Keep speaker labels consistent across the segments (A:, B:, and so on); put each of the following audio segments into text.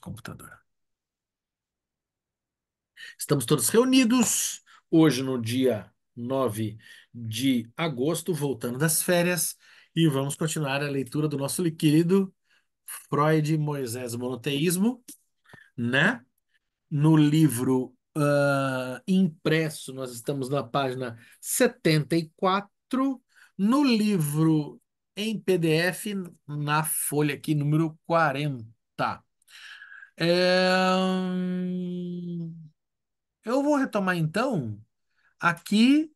A: computador. Estamos todos reunidos hoje no dia 9 de agosto, voltando das férias, e vamos continuar a leitura do nosso querido Freud, Moisés, e o Monoteísmo, né? No livro impresso, nós estamos na página 74. No livro em PDF, na folha aqui, número 40. Eu vou retomar então aqui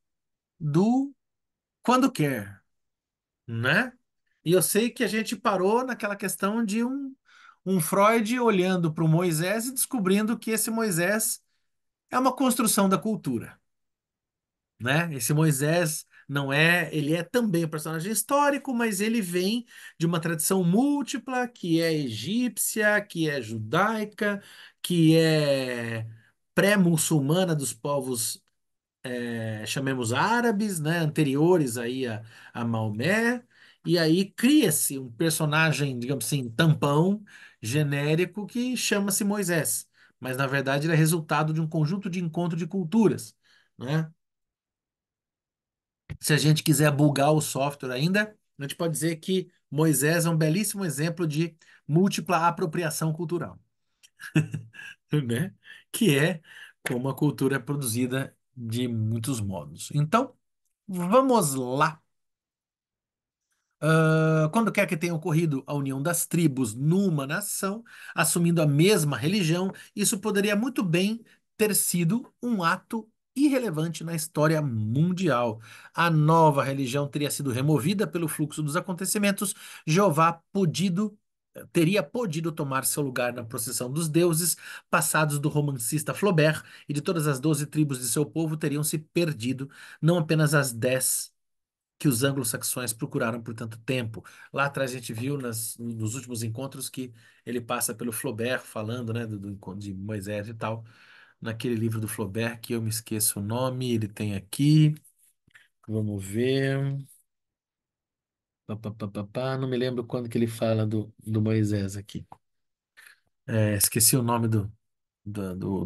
A: do Quando Quer, né? E eu sei que a gente parou naquela questão de um Freud olhando para o Moisés e descobrindo que esse Moisés é uma construção da cultura, né? Esse Moisés não é, ele é também um personagem histórico, mas ele vem de uma tradição múltipla, que é egípcia, que é judaica, que é pré-muçulmana dos povos, chamemos árabes, né, anteriores aí a Maomé, e aí cria-se um personagem, digamos assim, tampão, genérico, que chama-se Moisés, mas na verdade ele é resultado de um conjunto de encontro de culturas, né? Se a gente quiser bugar o software ainda, a gente pode dizer que Moisés é um belíssimo exemplo de múltipla apropriação cultural, né? Que é como a cultura é produzida de muitos modos. Então, vamos lá. Quando quer que tenha ocorrido a união das tribos numa nação, assumindo a mesma religião, isso poderia muito bem ter sido um ato irrelevante na história mundial. A nova religião teria sido removida pelo fluxo dos acontecimentos. Jeová teria podido tomar seu lugar na procissão dos deuses passados do romancista Flaubert, e de todas as 12 tribos de seu povo teriam se perdido, não apenas as 10 que os anglo-saxões procuraram por tanto tempo. Lá atrás a gente viu nos últimos encontros que ele passa pelo Flaubert falando, né, do encontro de Moisés e tal, naquele livro do Flaubert que eu me esqueço o nome, ele tem aqui, vamos ver, não me lembro quando que ele fala do Moisés aqui. Esqueci o nome do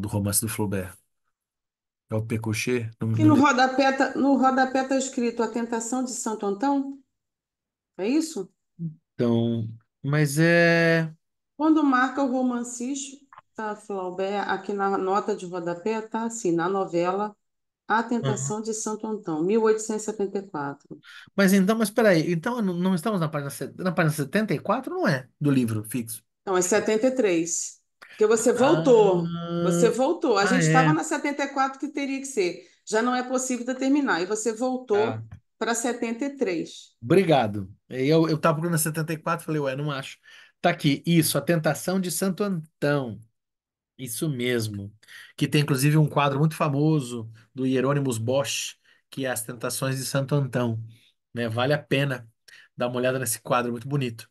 A: romance do Flaubert. É o Pécuchet? Não,
B: E
A: não lembro.
B: no rodapé tá escrito A Tentação de Santo Antão? É isso?
A: Então, mas é...
B: Quando marca o romancista Flaubert, aqui na nota de rodapé, tá assim, na novela A Tentação de Santo Antão, 1874.
A: Mas peraí, então não estamos na página 74, não é? Do livro fixo.
B: Então, é 73. Porque você voltou. Você
A: Ah,
B: voltou. A gente estava
A: é.
B: na 74 que teria que ser. Já não é possível determinar. E você
A: Tá.
B: voltou para 73.
A: Obrigado. Eu tava procurando a 74, falei, ué, não acho. Tá aqui, isso, A Tentação de Santo Antão. Isso mesmo. Que tem inclusive um quadro muito famoso do Hieronymus Bosch, que é As Tentações de Santo Antão. Né? Vale a pena dar uma olhada nesse quadro, muito bonito.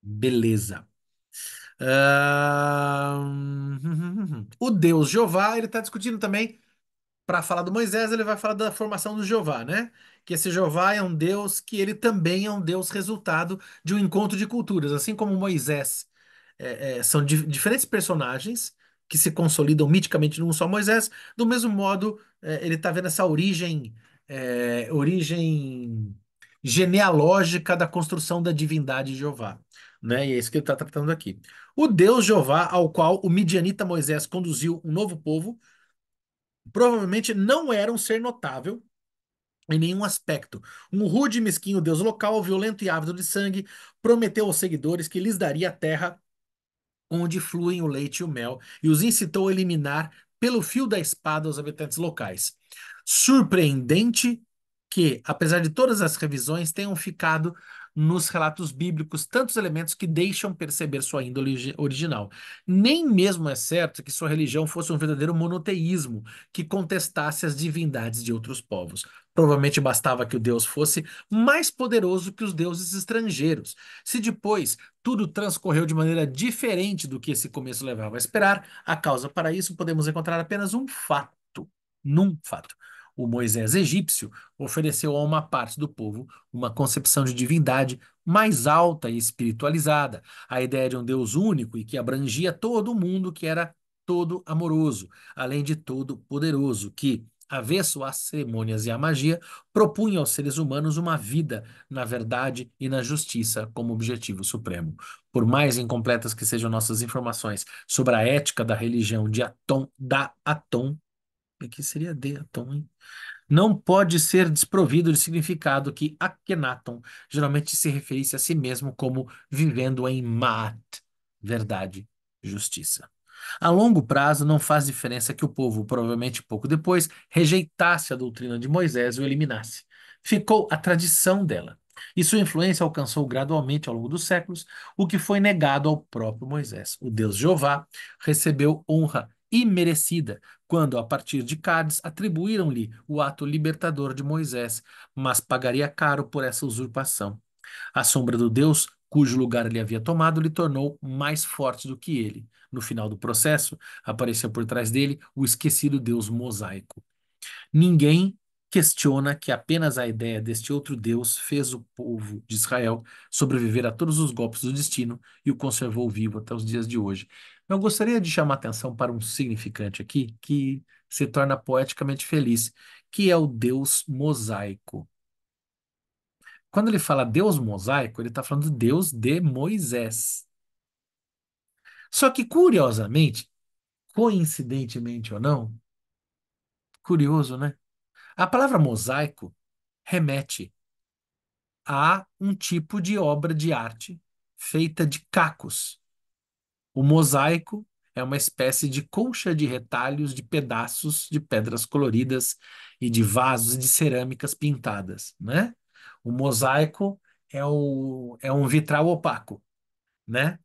A: Beleza. O Deus Jeová, ele está discutindo também, para falar do Moisés, ele vai falar da formação do Jeová, né? Que esse Jeová é um Deus que ele também é um Deus resultado de um encontro de culturas, assim como Moisés. São diferentes personagens que se consolidam miticamente num só Moisés. Do mesmo modo, ele está vendo essa origem genealógica da construção da divindade Jeová, né? E é isso que ele está tratando aqui. O Deus Jeová, ao qual o midianita Moisés conduziu um novo povo, provavelmente não era um ser notável em nenhum aspecto. Um rude e mesquinho deus local, violento e ávido de sangue, prometeu aos seguidores que lhes daria a terra onde fluem o leite e o mel, e os incitou a eliminar pelo fio da espada os habitantes locais. Surpreendente que, apesar de todas as revisões, tenham ficado nos relatos bíblicos tantos elementos que deixam perceber sua índole original. Nem mesmo é certo que sua religião fosse um verdadeiro monoteísmo que contestasse as divindades de outros povos. Provavelmente bastava que o Deus fosse mais poderoso que os deuses estrangeiros. Se depois tudo transcorreu de maneira diferente do que esse começo levava a esperar, a causa para isso podemos encontrar apenas um fato. Num fato. O Moisés egípcio ofereceu a uma parte do povo uma concepção de divindade mais alta e espiritualizada, a ideia de um Deus único e que abrangia todo o mundo, que era todo amoroso, além de todo poderoso, que, avesso às cerimônias e à magia, propunha aos seres humanos uma vida na verdade e na justiça como objetivo supremo. Por mais incompletas que sejam nossas informações sobre a ética da religião de Atom, da Atom, aqui seria de Atom, hein? Não pode ser desprovido de significado que Akhenaton geralmente se referisse a si mesmo como vivendo em Maat, verdade, justiça. A longo prazo, não faz diferença que o povo, provavelmente pouco depois, rejeitasse a doutrina de Moisés e o eliminasse. Ficou a tradição dela. E sua influência alcançou gradualmente ao longo dos séculos, o que foi negado ao próprio Moisés. O Deus Jeová recebeu honra imerecida quando, a partir de Cádiz, atribuíram-lhe o ato libertador de Moisés, mas pagaria caro por essa usurpação. A sombra do Deus, cujo lugar ele havia tomado, lhe tornou mais forte do que ele. No final do processo, apareceu por trás dele o esquecido Deus mosaico. Ninguém questiona que apenas a ideia deste outro Deus fez o povo de Israel sobreviver a todos os golpes do destino e o conservou vivo até os dias de hoje. Eu gostaria de chamar atenção para um significante aqui que se torna poeticamente feliz, que é o Deus mosaico. Quando ele fala Deus mosaico, ele está falando do Deus de Moisés. Só que, curiosamente, coincidentemente ou não, curioso, né? A palavra mosaico remete a um tipo de obra de arte feita de cacos. O mosaico é uma espécie de colcha de retalhos de pedaços de pedras coloridas e de vasos de cerâmicas pintadas, né? O mosaico é um vitral opaco, né?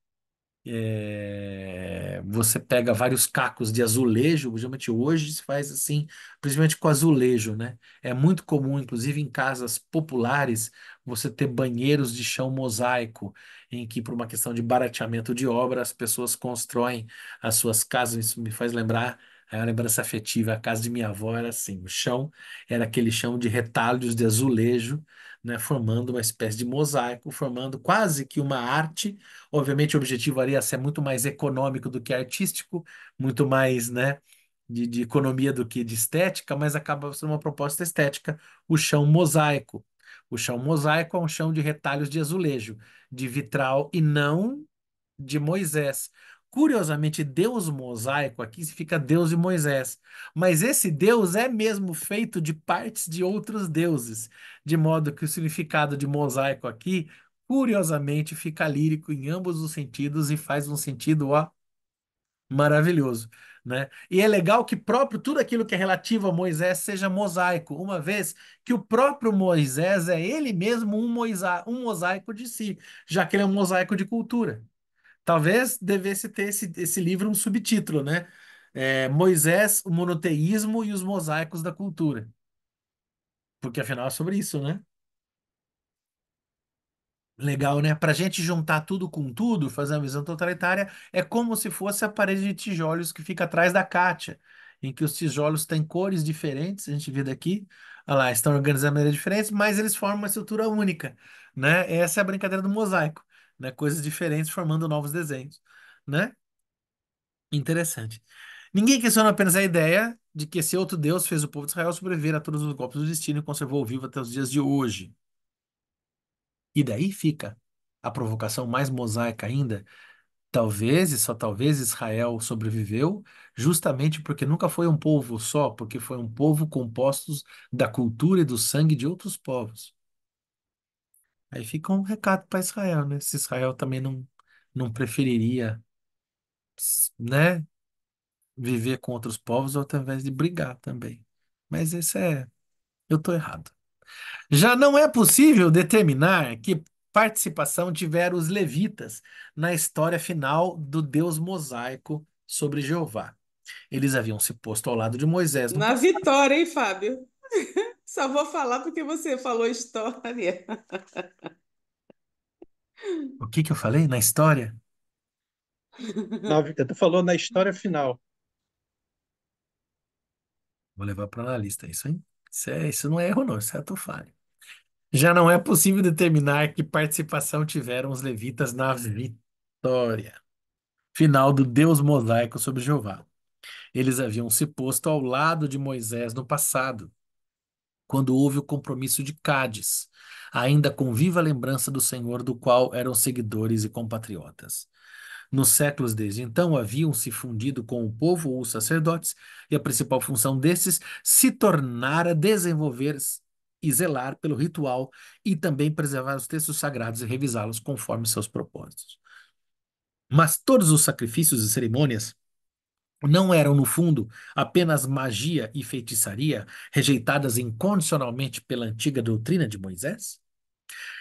A: Você pega vários cacos de azulejo, geralmente hoje se faz assim, principalmente com azulejo, né? É muito comum, inclusive em casas populares, você ter banheiros de chão mosaico, em que, por uma questão de barateamento de obra, as pessoas constroem as suas casas. Isso me faz lembrar, é uma lembrança afetiva. A casa de minha avó era assim: o chão era aquele chão de retalhos de azulejo, né? Formando uma espécie de mosaico, formando quase que uma arte. Obviamente, o objetivo ali é ser muito mais econômico do que artístico, muito mais, né, de economia do que de estética, mas acaba sendo uma proposta estética, o chão mosaico. O chão mosaico é um chão de retalhos de azulejo, de vitral e não de Moisés. Curiosamente, Deus mosaico aqui significa Deus de Moisés, mas esse Deus é mesmo feito de partes de outros deuses, de modo que o significado de mosaico aqui, curiosamente, fica lírico em ambos os sentidos e faz um sentido, ó, maravilhoso, né? E é legal que próprio tudo aquilo que é relativo a Moisés seja mosaico, uma vez que o próprio Moisés é ele mesmo um mosaico de si, já que ele é um mosaico de cultura. Talvez devesse ter esse livro um subtítulo, né? Moisés, o monoteísmo e os mosaicos da cultura. Porque afinal é sobre isso, né? Legal, né? Para a gente juntar tudo com tudo, fazer uma visão totalitária, é como se fosse a parede de tijolos que fica atrás da Kátia, em que os tijolos têm cores diferentes, a gente vê daqui, olha lá, estão organizados de maneira diferente, mas eles formam uma estrutura única, né? Essa é a brincadeira do mosaico, né? Coisas diferentes formando novos desenhos, né? Interessante. Ninguém questiona apenas a ideia de que esse outro Deus fez o povo de Israel sobreviver a todos os golpes do destino e conservou vivo até os dias de hoje. E daí fica a provocação mais mosaica ainda. Talvez, e só talvez, Israel sobreviveu justamente porque nunca foi um povo só, porque foi um povo composto da cultura e do sangue de outros povos. Aí fica um recado para Israel, né? Se Israel também não preferiria, né, viver com outros povos ao invés de brigar também. Mas esse é, eu estou errado. Já não é possível determinar que participação tiveram os levitas na história final do Deus mosaico sobre Jeová. Eles haviam se posto ao lado de Moisés no
B: Na
A: passado.
B: vitória, hein, Fábio? Só vou falar porque você falou história.
A: O que que eu falei? Na história?
C: Tu falou na história final.
A: Vou levar para analista isso, hein? Isso não é erro, não. Isso é ato falho. Já não é possível determinar que participação tiveram os levitas na vitória final do Deus mosaico sobre Jeová. Eles haviam se posto ao lado de Moisés no passado, quando houve o compromisso de Cádiz, ainda com viva lembrança do Senhor, do qual eram seguidores e compatriotas. Nos séculos desde então haviam se fundido com o povo ou os sacerdotes, e a principal função desses se tornara desenvolver e zelar pelo ritual e também preservar os textos sagrados e revisá-los conforme seus propósitos. Mas todos os sacrifícios e cerimônias não eram, no fundo, apenas magia e feitiçaria rejeitadas incondicionalmente pela antiga doutrina de Moisés?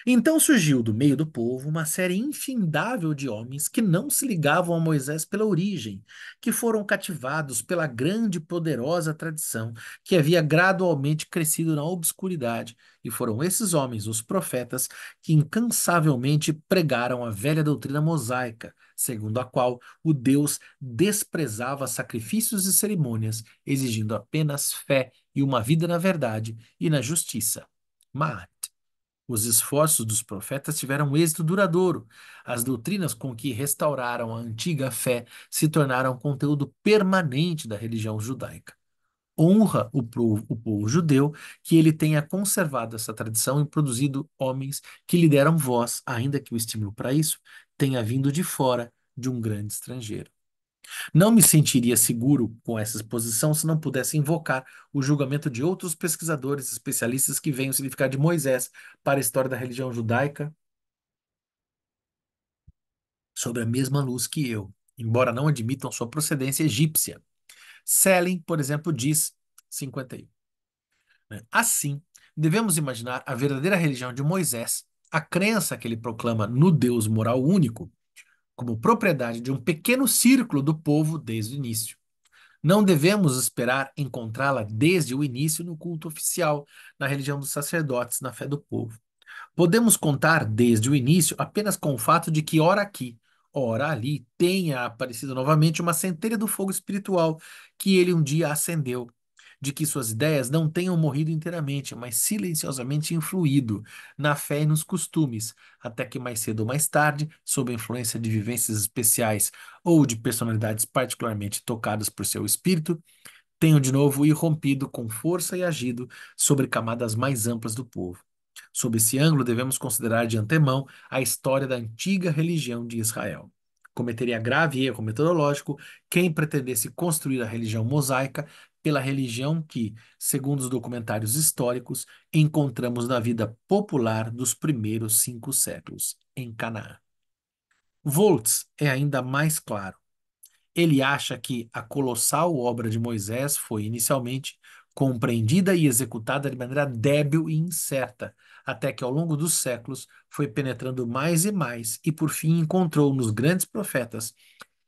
A: Então surgiu do meio do povo uma série infindável de homens que não se ligavam a Moisés pela origem, que foram cativados pela grande e poderosa tradição que havia gradualmente crescido na obscuridade, e foram esses homens, os profetas, que incansavelmente pregaram a velha doutrina mosaica, segundo a qual o Deus desprezava sacrifícios e cerimônias, exigindo apenas fé e uma vida na verdade e na justiça. Mas os esforços dos profetas tiveram um êxito duradouro. As doutrinas com que restauraram a antiga fé se tornaram conteúdo permanente da religião judaica. Honra o povo judeu que ele tenha conservado essa tradição e produzido homens que lhe deram voz, ainda que o estímulo para isso tenha vindo de fora de um grande estrangeiro. Não me sentiria seguro com essa exposição se não pudesse invocar o julgamento de outros pesquisadores especialistas que veem o significado de Moisés para a história da religião judaica sob a mesma luz que eu, embora não admitam sua procedência egípcia. Selling, por exemplo, diz 51. Né? Assim, devemos imaginar a verdadeira religião de Moisés, a crença que ele proclama no Deus moral único, como propriedade de um pequeno círculo do povo desde o início. Não devemos esperar encontrá-la desde o início no culto oficial, na religião dos sacerdotes, na fé do povo. Podemos contar desde o início apenas com o fato de que, ora aqui, ora ali, tenha aparecido novamente uma centelha do fogo espiritual que ele um dia acendeu, de que suas ideias não tenham morrido inteiramente, mas silenciosamente influído na fé e nos costumes, até que mais cedo ou mais tarde, sob a influência de vivências especiais ou de personalidades particularmente tocadas por seu espírito, tenham de novo irrompido com força e agido sobre camadas mais amplas do povo. Sob esse ângulo, devemos considerar de antemão a história da antiga religião de Israel. Cometeria grave erro metodológico quem pretendesse construir a religião mosaica pela religião que, segundo os documentários históricos, encontramos na vida popular dos primeiros 5 séculos em Canaã. Voltz é ainda mais claro. Ele acha que a colossal obra de Moisés foi inicialmente compreendida e executada de maneira débil e incerta, até que ao longo dos séculos foi penetrando mais e mais e por fim encontrou nos grandes profetas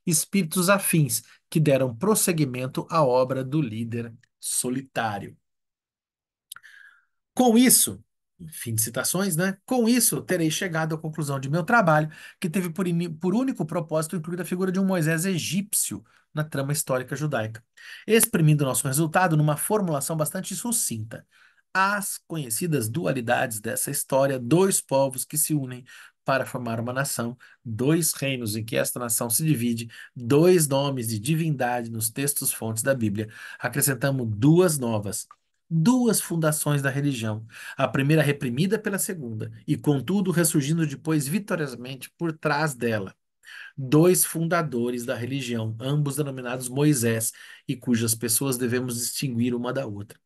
A: espíritos afins que deram prosseguimento à obra do líder solitário. Com isso, fim de citações, né? Com isso, terei chegado à conclusão de meu trabalho, que teve por único propósito incluir a figura de um Moisés egípcio na trama histórica judaica, exprimindo nosso resultado numa formulação bastante sucinta. As conhecidas dualidades dessa história, dois povos que se unem para formar uma nação, dois reinos em que esta nação se divide, dois nomes de divindade nos textos fontes da Bíblia, acrescentamos duas novas, duas fundações da religião, a primeira reprimida pela segunda, e contudo ressurgindo depois vitoriosamente por trás dela. Dois fundadores da religião, ambos denominados Moisés, e cujas pessoas devemos distinguir uma da outra.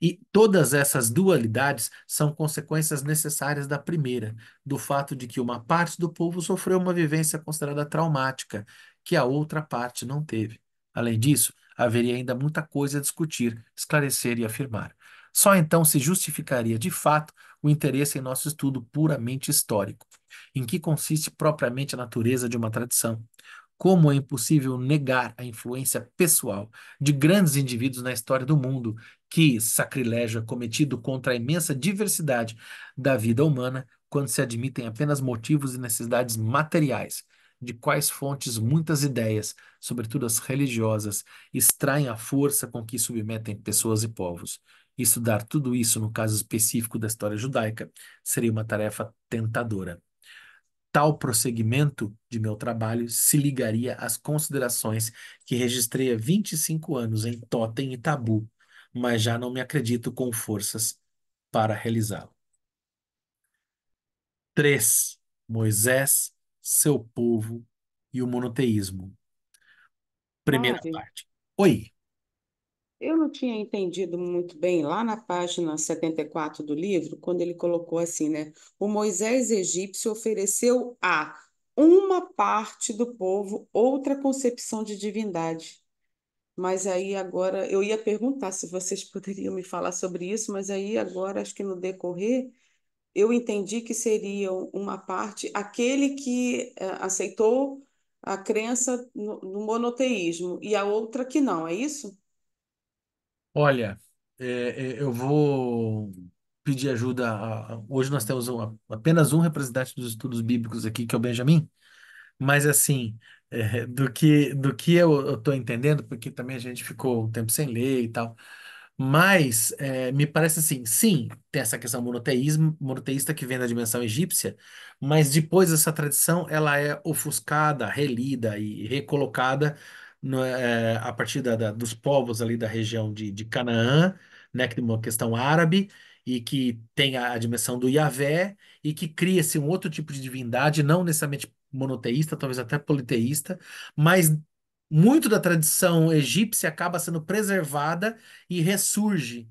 A: E todas essas dualidades são consequências necessárias da primeira, do fato de que uma parte do povo sofreu uma vivência considerada traumática, que a outra parte não teve. Além disso, haveria ainda muita coisa a discutir, esclarecer e afirmar. Só então se justificaria de fato o interesse em nosso estudo puramente histórico. Em que consiste propriamente a natureza de uma tradição? Como é impossível negar a influência pessoal de grandes indivíduos na história do mundo, que sacrilégio é cometido contra a imensa diversidade da vida humana quando se admitem apenas motivos e necessidades materiais, de quais fontes muitas ideias, sobretudo as religiosas, extraem a força com que submetem pessoas e povos. Estudar tudo isso no caso específico da história judaica seria uma tarefa tentadora. Tal prosseguimento de meu trabalho se ligaria às considerações que registrei há 25 anos em Totem e Tabu, mas já não me acredito com forças para realizá-lo. 3. Moisés, seu povo e o monoteísmo. Primeira
B: Sabe?
A: parte. Oi.
B: Eu não tinha entendido muito bem lá na página 74 do livro, quando ele colocou assim, né? O Moisés egípcio ofereceu a uma parte do povo outra concepção de divindade. Mas aí agora eu ia perguntar se vocês poderiam me falar sobre isso, mas aí agora acho que no decorrer eu entendi que seria uma parte aquele que aceitou a crença no monoteísmo e a outra que não, é isso?
A: Olha, eu vou pedir ajuda. Hoje nós temos apenas um representante dos estudos bíblicos aqui, que é o Benjamin. Mas assim, do que eu estou entendendo, porque também a gente ficou um tempo sem ler e tal. Mas me parece assim, sim, tem essa questão monoteísta que vem da dimensão egípcia, mas depois essa tradição ela é ofuscada, relida e recolocada a partir dos povos ali da região de Canaã, né, que tem uma questão árabe e que tem a dimensão do Yahvé e que cria-se um outro tipo de divindade, não necessariamente monoteísta, talvez até politeísta, mas muito da tradição egípcia acaba sendo preservada e ressurge,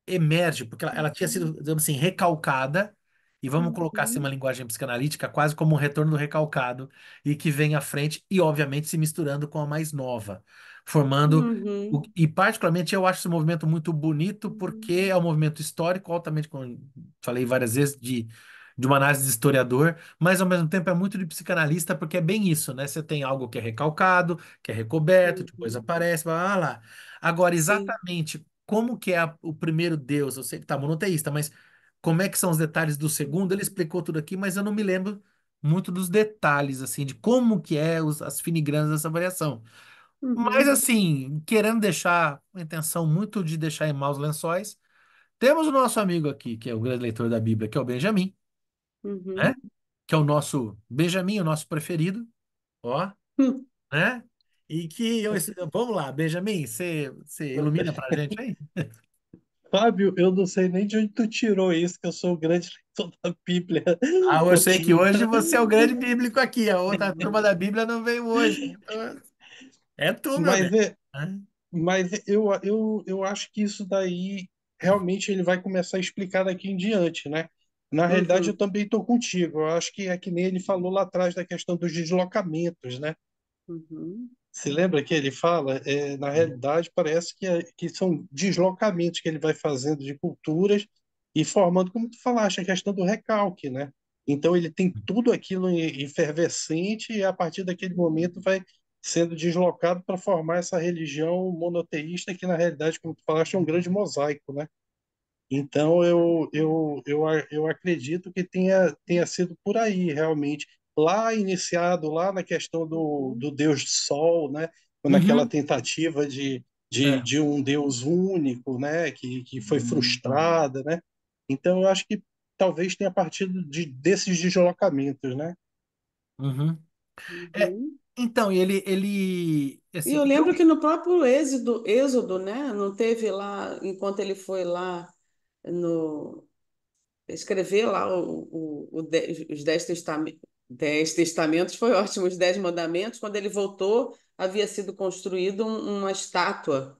A: emerge, porque ela tinha sido, digamos assim, recalcada, e vamos colocar assim uma
B: Uhum,
A: linguagem psicanalítica quase como um retorno do recalcado, e que vem à frente, e obviamente se misturando com a mais nova, formando.
B: uhum,
A: E particularmente eu acho esse movimento muito bonito porque é um movimento histórico, altamente, como falei várias vezes, de uma análise de historiador, mas ao mesmo tempo é muito de psicanalista, porque é bem isso, né? Você tem algo que é recalcado, que é recoberto, depois
B: uhum.
A: aparece, blá, blá, blá. Agora,
B: Sim.
A: exatamente como que é o primeiro Deus? Eu sei que tá monoteísta, mas como é que são os detalhes do segundo? Ele explicou tudo aqui, mas eu não me lembro muito dos detalhes, assim, de como que é as filigranas dessa variação. Mas,
B: Uhum,
A: assim, querendo deixar, uma intenção muito de deixar em maus lençóis, temos o nosso amigo aqui, que é o grande leitor da Bíblia, que é o Benjamin, né?
B: uhum.
A: Que é o nosso Benjamin, o nosso preferido, ó, né? E que vamos lá, Benjamin, você ilumina pra gente aí?
C: Fábio, eu não sei nem de onde tu tirou isso, que eu sou o grande leitor da Bíblia.
A: Ah, eu sei que
C: Porque,
A: hoje você é o grande bíblico aqui. A outra turma da Bíblia não veio hoje. Então, é tu, meu
C: mas
A: amigo.
C: é,
A: Né?
C: mas eu acho que isso daí realmente ele vai começar a explicar daqui em diante, né? Na realidade, eu
B: Uhum,
C: também estou contigo. Eu acho que é que nem ele falou lá atrás da questão dos deslocamentos, né?
B: uhum,
C: Se lembra que ele fala, na realidade, parece que são deslocamentos que ele vai fazendo de culturas e formando, como tu falaste, a questão do recalque, né? Então ele tem tudo aquilo efervescente e a partir daquele momento vai sendo deslocado para formar essa religião monoteísta que, na realidade, como tu falaste, é um grande mosaico, né? Então, eu acredito que tenha sido por aí, realmente. Lá iniciado, lá na questão
B: uhum,
C: do Deus Sol, né? Naquela
A: Uhum.
C: tentativa
A: É.
C: de um Deus único, né? Que foi frustrada, né? Então, eu acho que talvez tenha partido desses deslocamentos, né?
A: Uhum. É,
B: uhum.
A: então,
B: E
A: assim,
B: eu
A: eu,
B: lembro que no próprio Êxodo, né? Não teve lá, enquanto ele foi lá no escrever lá os dez testamentos, foi ótimo, os 10 mandamentos, quando ele voltou, havia sido construído uma estátua.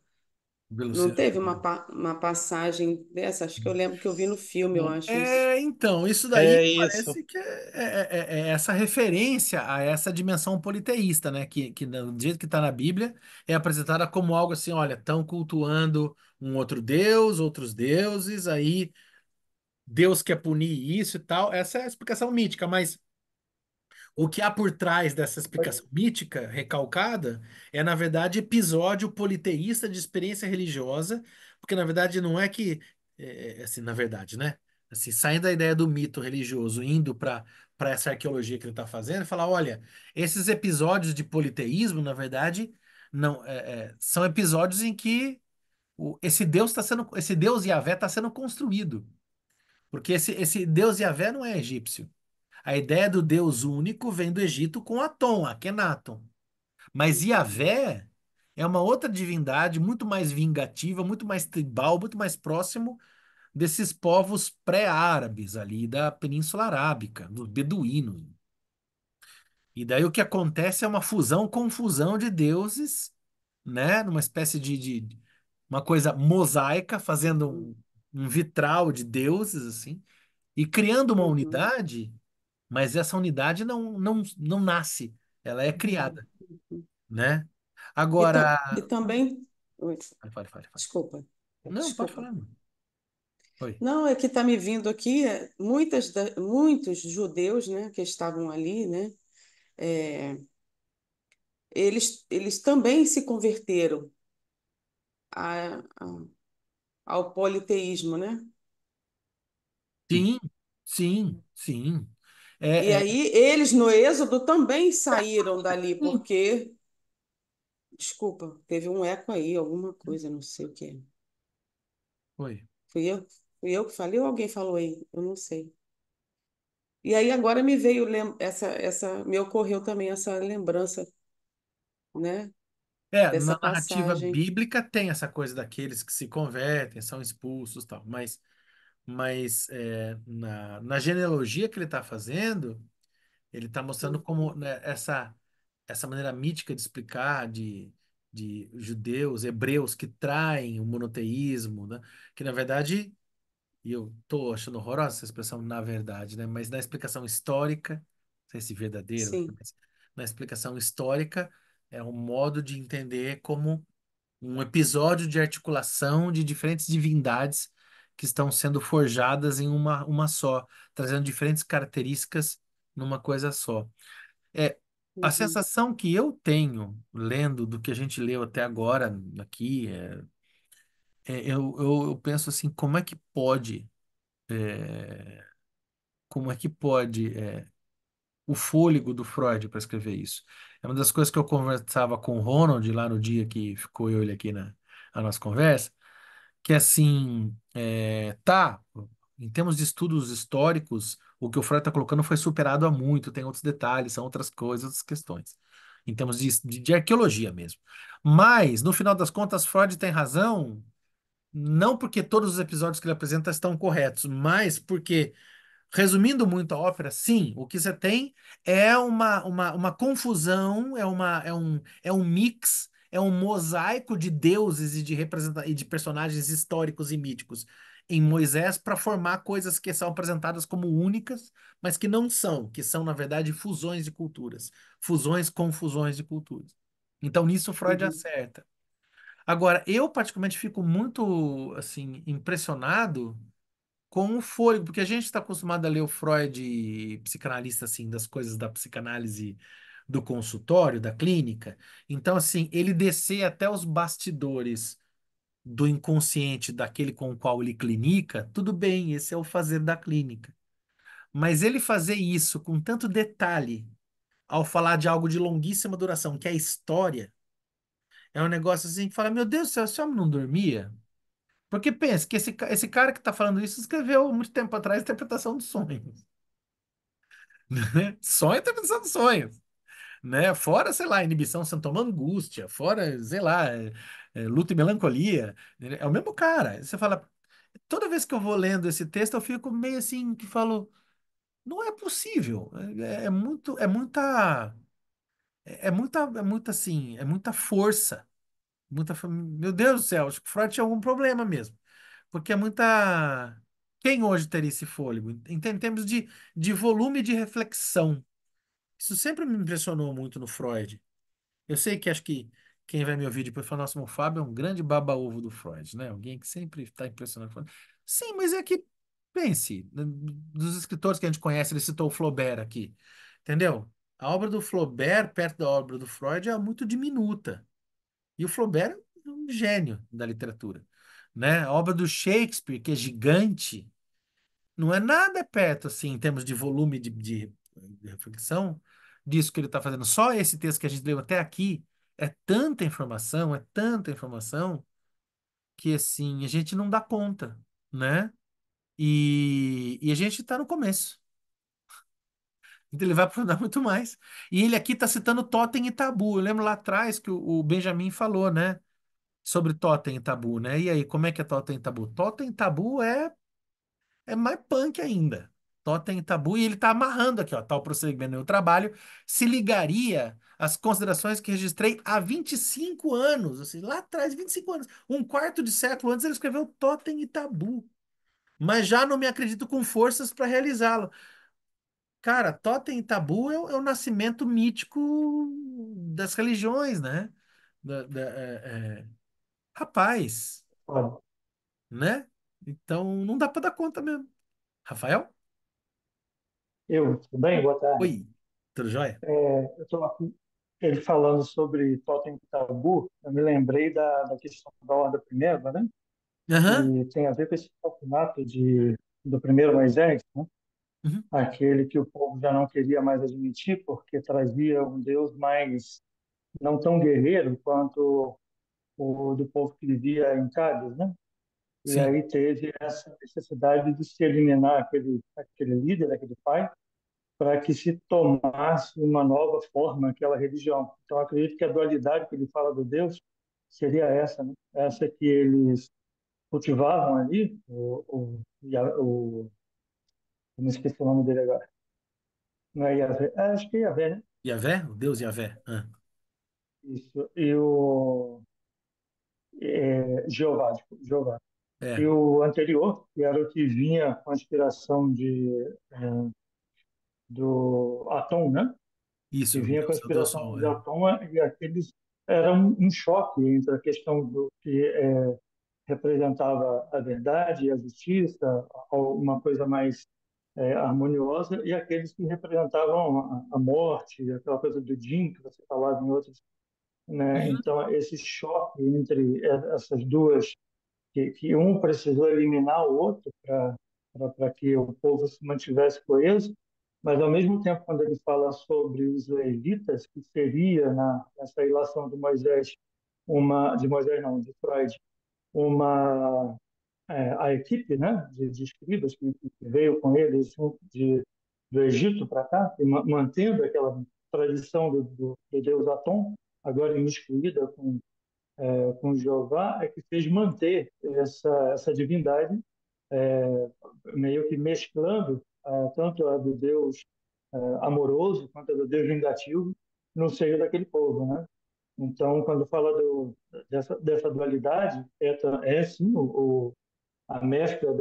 B: Não teve uma passagem dessa? Acho que eu lembro que eu vi no filme, eu acho isso.
A: Então, isso daí
C: É isso.
A: parece que é essa referência a essa dimensão politeísta, né? Que do jeito que está na Bíblia, é apresentada como algo assim: olha, estão cultuando um outro Deus, outros deuses, aí Deus quer punir isso e tal. Essa é a explicação mítica, mas o que há por trás dessa explicação mítica recalcada é, na verdade, episódio politeísta de experiência religiosa, porque, na verdade, não é que, assim, na verdade, né? Assim, saindo da ideia do mito religioso, indo para essa arqueologia que ele está fazendo, falar, olha, esses episódios de politeísmo, na verdade, não são episódios em que esse Deus Yahvé está sendo construído, porque esse Deus Yahvé não é egípcio. A ideia do Deus único vem do Egito com Atom, Akhenaton. Mas Yahvé é uma outra divindade muito mais vingativa, muito mais tribal, muito mais próximo desses povos pré-árabes ali da Península Arábica, dos beduínos. E daí o que acontece é uma fusão, confusão de deuses, né? Numa espécie de uma coisa mosaica, fazendo um vitral de deuses, assim, e criando uma
B: Uhum.
A: unidade, mas essa unidade não nasce, ela é criada, né?
B: E
A: Agora.
B: também. Oi,
A: Fale.
B: desculpa,
A: Não, pode
B: desculpa.
A: falar, mano. Oi.
B: Não, é que está me vindo aqui muitos judeus, né, que estavam ali, né, é, eles também se converteram a- ao politeísmo, né?
A: Sim, sim.
B: E
A: É, é,
B: aí eles no Êxodo também saíram dali, porque, desculpa, teve um eco aí, alguma coisa, não sei o que é.
A: oi.
B: Fui eu, fui eu que falei ou alguém falou aí? Eu não sei. E aí agora me veio me ocorreu também essa lembrança, né, dessa
A: Na narrativa
B: passagem.
A: bíblica tem essa coisa daqueles que se convertem, são expulsos, tal. Na genealogia que ele está fazendo, ele está mostrando como,
B: Uhum,
A: né, essa maneira mítica de explicar de judeus, hebreus que traem o monoteísmo, né? Que na verdade, e eu tô achando horrorosa essa expressão na verdade, né? Mas na explicação histórica, não sei se verdadeiro,
B: sim.
A: mas na explicação histórica é um modo de entender como um episódio de articulação de diferentes divindades que estão sendo forjadas em uma só, trazendo diferentes características numa coisa só. É, a
B: Uhum,
A: sensação que eu tenho lendo do que a gente leu até agora aqui, eu penso assim, como é que pode o fôlego do Freud para escrever isso? É uma das coisas que eu conversava com o Ronald lá no dia que ficou eu e ele aqui na nossa conversa, que assim, tá, em termos de estudos históricos, o que o Freud está colocando foi superado há muito, tem outros detalhes, são outras coisas, outras questões, em termos de arqueologia mesmo. Mas, no final das contas, Freud tem razão, não porque todos os episódios que ele apresenta estão corretos, mas porque resumindo muito a ópera, sim, o que você tem é uma confusão, é um mix, é um mosaico de deuses e de personagens históricos e míticos em Moisés para formar coisas que são apresentadas como únicas, mas que não são, que são, na verdade, fusões de culturas, fusões com fusões de culturas. Então, nisso Freud
B: uhum,
A: acerta. Agora, eu particularmente fico muito, assim, impressionado com o fôlego, porque a gente está acostumado a ler o Freud psicanalista, assim, das coisas da psicanálise do consultório, da clínica. Então, assim, ele descer até os bastidores do inconsciente daquele com o qual ele clinica, tudo bem, esse é o fazer da clínica. Mas ele fazer isso com tanto detalhe, ao falar de algo de longuíssima duração, que é a história, é um negócio assim que fala, meu Deus do céu, esse homem não dormia? Porque pensa que esse cara que está falando isso escreveu muito tempo atrás Interpretação dos Sonhos, né? Só Interpretação dos Sonhos, né? Fora, sei lá, Inibição, Sintoma, Angústia, fora, sei lá, Luta e Melancolia. É o mesmo cara. Você fala, toda vez que eu vou lendo esse texto, eu fico meio assim, que falo, não é possível. É muita força. Meu Deus do céu, acho que Freud tinha algum problema mesmo. Porque é muita. Quem hoje teria esse fôlego? Em termos de volume de reflexão. Isso sempre me impressionou muito no Freud. Eu sei que acho que quem vai me ouvir depois fala, nossa, o Fábio é um grande baba-ovo do Freud, né? Alguém que sempre está impressionado. Sim, mas é que, pense, né, dos escritores que a gente conhece, ele citou o Flaubert aqui, entendeu? A obra do Flaubert, perto da obra do Freud, é muito diminuta. E o Flaubert é um gênio da literatura, né? A obra do Shakespeare, que é gigante, não é nada perto, assim, em termos de volume de reflexão, disso que ele está fazendo. Só esse texto que a gente leu até aqui é tanta informação, que assim, a gente não dá conta, né? E a gente está no começo. Então ele vai aprofundar muito mais. E ele aqui está citando Totem e Tabu. Eu lembro lá atrás que o Benjamin falou, né? Sobre Totem e Tabu, né? E aí, como é que é Totem e Tabu? Totem e Tabu é mais punk ainda. Totem e Tabu, e ele está amarrando aqui, ó, tal prosseguimento no meu trabalho, se ligaria às considerações que registrei há 25 anos, assim, lá atrás, 25 anos, um quarto de século antes ele escreveu Totem e Tabu, mas já não me acredito com forças para realizá-lo. Cara, Totem e Tabu é o nascimento mítico das religiões, né? Rapaz,
D: Olha,
A: né? Então não dá para dar conta mesmo. Rafael?
D: tudo bem? Boa tarde.
A: Oi, tudo jóia?
D: Eu estou aqui, ele falando sobre Totem e Tabu, eu me lembrei da questão da Ordem Primeira, né?
A: Aham.
D: E tem a ver com esse assassinato do primeiro Moisés, né?
A: Uhum.
D: Aquele que o povo já não queria mais admitir, porque trazia um Deus mais, não tão guerreiro quanto o do povo que vivia em Cádiz, né? E
A: Sim.
D: aí teve essa necessidade de se eliminar aquele líder, aquele pai, para que se tomasse uma nova forma aquela religião. Então, acredito que a dualidade que ele fala do Deus seria essa, né? Essa que eles cultivavam ali, eu me esqueci o nome dele agora. Não é Yahvé? Acho que é Yahvé, né?
A: Yavé? O Deus Yavé. Ah,
D: Isso. E o Jeová, desculpa, Jeová. E
A: é,
D: o anterior, que era o que vinha com a inspiração do Atom, né? Que
A: isso,
D: vinha com a
A: o Deus
D: inspiração
A: Sol.
D: de
A: É.
D: Atom, e aqueles era um choque entre a questão do que representava a verdade e a justiça, uma coisa mais harmoniosa, e aqueles que representavam a morte, aquela coisa do Jin que você falava em outros, né?
A: Uhum.
D: Então esse choque entre essas duas, que um precisou eliminar o outro para que o povo se mantivesse coeso, mas ao mesmo tempo quando ele fala sobre os levitas, que seria nessa ilação de Moisés não, de Freud, uma a equipe, né, de escribas que veio com eles do Egito para cá, e mantendo aquela tradição do Deus Atom, agora imiscuída com Jeová, é que fez manter essa divindade, meio que mesclando tanto a do Deus amoroso quanto a do Deus vingativo no seio daquele povo, né? Então, quando fala dessa dualidade, é sim a mescla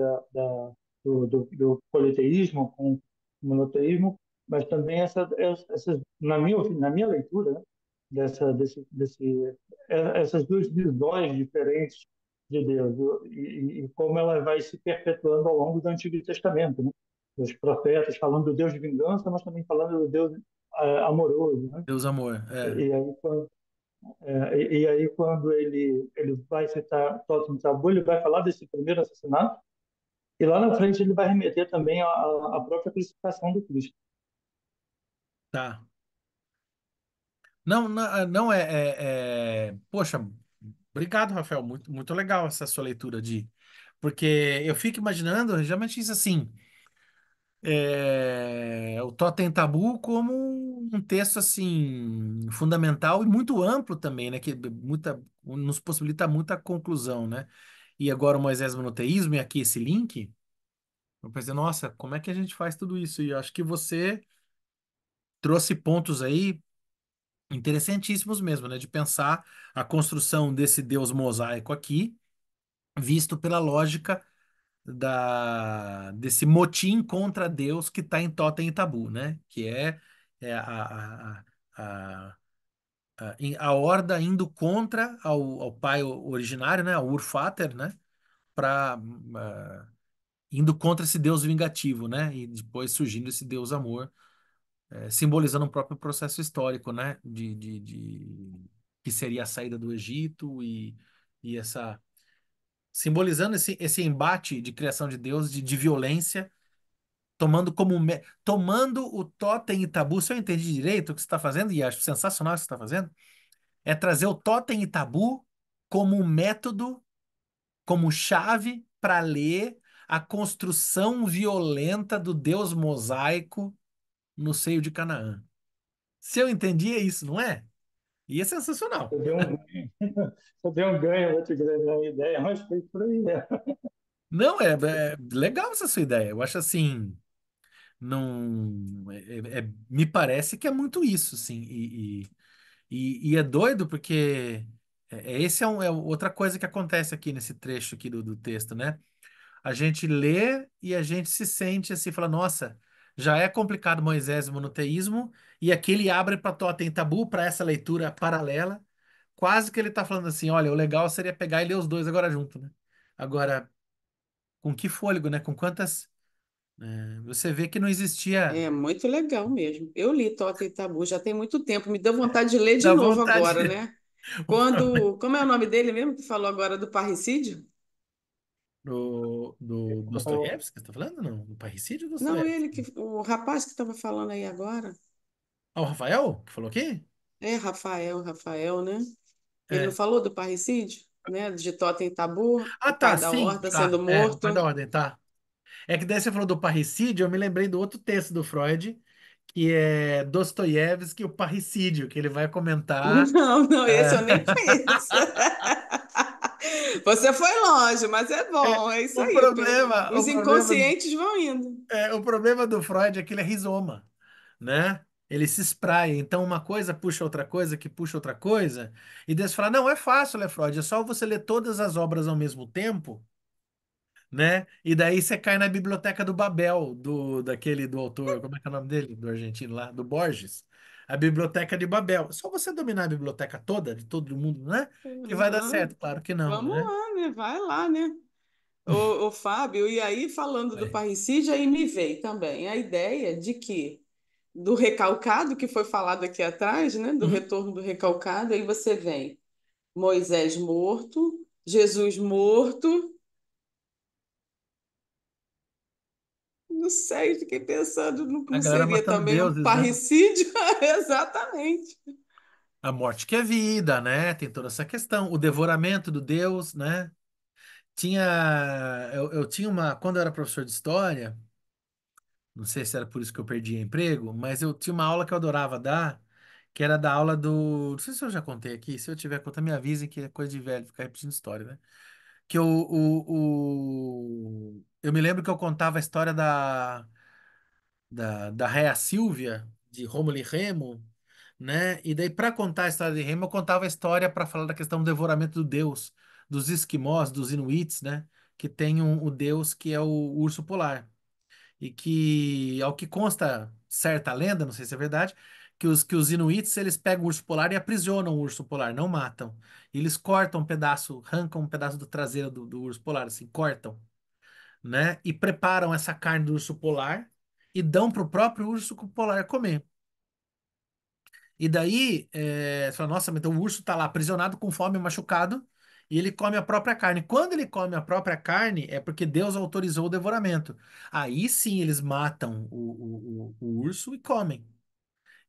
D: do politeísmo com o monoteísmo, mas também na minha leitura, né, essas duas visões diferentes de Deus e como ela vai se perpetuando ao longo do Antigo Testamento, né? Os profetas falando do Deus de vingança, mas também falando do Deus amoroso, né?
A: Deus amor. É.
D: E aí quando ele vai citar Totem Tabu, ele vai falar desse primeiro assassinato, e lá na frente ele vai remeter também à própria crucificação do Cristo.
A: Tá. Não, não, não Poxa, obrigado, Rafael. Muito, muito legal essa sua leitura de. Porque eu fico imaginando, geralmente isso assim. O Totem Tabu como um texto assim fundamental e muito amplo também, né? Que nos possibilita muita conclusão, né? E agora o Moisés monoteísmo e aqui esse link, eu pensei, nossa, como é que a gente faz tudo isso? E eu acho que você trouxe pontos aí interessantíssimos mesmo, né? De pensar a construção desse Deus mosaico aqui, visto pela lógica desse motim contra Deus que está em Totem e Tabu, né? Que é a, a horda indo contra ao pai originário, né? Ao Urfater, né? Para indo contra esse Deus vingativo, né? E depois surgindo esse Deus amor, simbolizando o próprio processo histórico, né? Que seria a saída do Egito e essa simbolizando esse embate de criação de Deus, de violência tomando o totem e tabu, se eu entendi direito o que você está fazendo, e acho sensacional o que você está fazendo, é trazer o totem e tabu como um método como chave para ler a construção violenta do Deus mosaico no seio de Canaã. Se eu entendi, é isso, não é? E é sensacional.
D: Eu dei um, eu dei um ganho, vou te dar uma ideia, mas foi por aí, né?
A: Não, é legal essa sua ideia. Eu acho assim, não, me parece que é muito isso, sim. E é doido porque esse é outra coisa que acontece aqui nesse trecho aqui do texto, né? A gente lê e a gente se sente assim, fala, nossa, já é complicado Moisés e o monoteísmo, e aqui ele abre para Totem e Tabu, para essa leitura paralela, quase que ele está falando assim, olha, o legal seria pegar e ler os dois agora junto, né? Agora, com que fôlego, né? Com quantas... você vê que não existia...
B: É muito legal mesmo. Eu li Totem e Tabu já tem muito tempo. Me deu vontade de ler de
A: Dá
B: novo
A: vontade.
B: agora, né?
A: O problema
B: Quando, como é o nome dele mesmo que falou agora do parricídio?
A: do Dostoiévski, que você está falando? Não, do parricídio ou
B: Não, ele
A: Dostoiévski?
B: que o rapaz que estava falando aí agora.
A: Ah, o Rafael, que falou aqui?
B: É Rafael, né? Ele não
A: É.
B: falou do parricídio, né? De Totem e Tabu,
A: Ah,
B: o
A: tá,
B: pai da
A: sim,
B: horda sendo
A: tá. É, o pai da
B: morto.
A: ordem, tá. É que daí você falou do parricídio, eu me lembrei do outro texto do Freud, que é Dostoiévski, o parricídio, que ele vai comentar.
B: Não, esse
A: É,
B: eu nem conheço. Você foi longe, mas é
A: é,
B: bom, é isso
A: o
B: aí.
A: problema, o
B: Os
A: problema,
B: inconscientes vão indo.
A: o problema do Freud é que ele é rizoma, né? Ele se espraia. Então, uma coisa puxa outra coisa, que puxa outra coisa, e daí você fala, não, é fácil, né, Freud? É só você ler todas as obras ao mesmo tempo, né? E daí você cai na biblioteca do Babel, do autor, como é que é o nome dele? Do argentino lá, do Borges. A biblioteca de Babel. Só você dominar a biblioteca toda, de todo mundo, né? Que vai dar
B: Uhum.
A: certo, claro que não,
B: Vamos
A: né?
B: lá, né? Vai lá, né? O Fábio, e aí falando do
A: Vai.
B: parricídio, aí me veio também a ideia de que do recalcado, que foi falado aqui atrás, né? Do
A: Uhum.
B: retorno do recalcado, aí você vem Moisés morto, Jesus morto. Não sei, fiquei pensando, não,
A: A
B: não
A: galera
B: seria
A: matando
B: também um
A: deuses, né?
B: parricídio? Exatamente.
A: A morte que é vida, né? Tem toda essa questão. O devoramento do Deus, né? Eu tinha uma. Quando eu era professor de história, não sei se era por isso que eu perdi emprego, mas eu tinha uma aula que eu adorava dar, que era da aula do. Não sei se eu já contei aqui, se eu tiver conta, me avisem que é coisa de velho, ficar repetindo história, né? Que eu me lembro que eu contava a história da Réa Sílvia, de Rômulo e Remo, né? E daí, para contar a história de Remo, eu contava a história para falar da questão do devoramento do deus, dos esquimós, dos inuits, né? Que tem o deus que é o urso polar. E que, ao que consta certa lenda, não sei se é verdade, que os inuits eles pegam o urso polar e aprisionam o urso polar, não matam. E eles cortam um pedaço, arrancam um pedaço do traseiro do urso polar, assim, cortam, né? E preparam essa carne do urso polar e dão para o próprio urso polar comer. E daí, você fala, nossa, mas então o urso tá lá aprisionado com fome, machucado, e ele come a própria carne. Quando ele come a própria carne, é porque Deus autorizou o devoramento. Aí sim eles matam o urso e comem.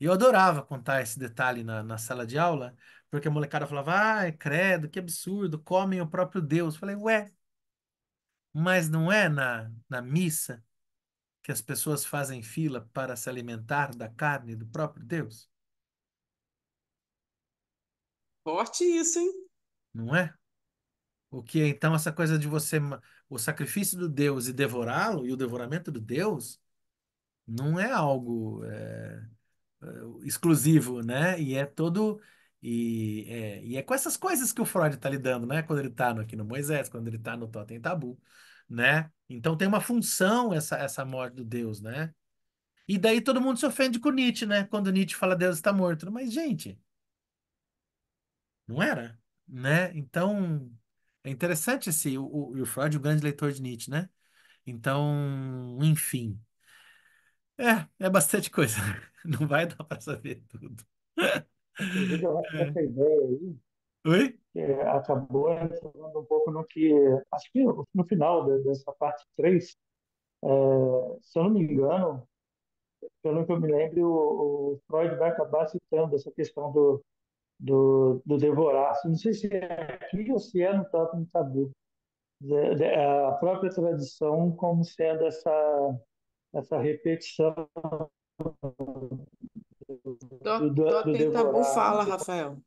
A: E eu adorava contar esse detalhe na sala de aula, porque a molecada falava, ai, credo, que absurdo, comem o próprio Deus. Eu falei, ué, mas não é na missa que as pessoas fazem fila para se alimentar da carne do próprio Deus?
B: Forte isso, hein?
A: Não é? O que é então essa coisa de o sacrifício do Deus e devorá-lo, e o devoramento do Deus, não é algo exclusivo, né? E é todo. E é com essas coisas que o Freud está lidando, né? Quando ele está aqui no Moisés, quando ele está no Totem e Tabu, né? Então tem uma função essa morte do Deus, né? E daí todo mundo se ofende com Nietzsche, né? Quando Nietzsche fala Deus está morto. Mas, gente, não era, né? Então, é interessante o Freud, o grande leitor de Nietzsche, né? Então, enfim, é bastante coisa. Não vai dar para saber tudo.
D: Inclusive, eu acho que
A: É.
D: essa ideia aí
A: Oi?
D: acabou entrando um pouco no que, acho que no final dessa parte 3, se eu não me engano, pelo que eu me lembro, o Freud vai acabar citando essa questão do devorar. Não sei se é aqui ou se é no Totem Tabu. A própria tradição como sendo essa repetição do
B: Totem Tabu
D: devorar, né?
B: fala, Rafael.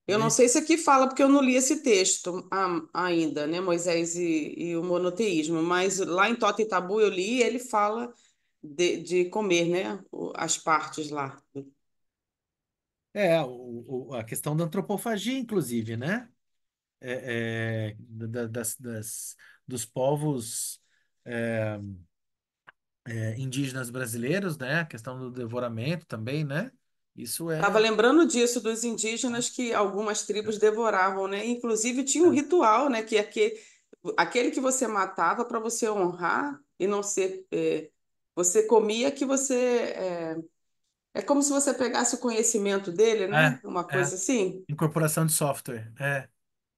B: Eu não
A: Oi?
B: sei se aqui fala, porque eu não li esse texto ainda, né? Moisés e o monoteísmo, mas lá em Totem Tabu eu li e ele fala de comer, né? As partes lá.
A: É, a questão da antropofagia, inclusive, né? Dos povos é, indígenas brasileiros, né? A questão do devoramento também, né? Isso
B: Estava
A: é.
B: lembrando disso, dos indígenas que algumas tribos devoravam, né? Inclusive tinha um
A: É,
B: ritual, né? Que aquele que você matava para você honrar e não ser. Você comia que você. É como se você pegasse o conhecimento dele, né?
A: é,
B: Uma
A: é.
B: coisa assim.
A: Incorporação de software. É.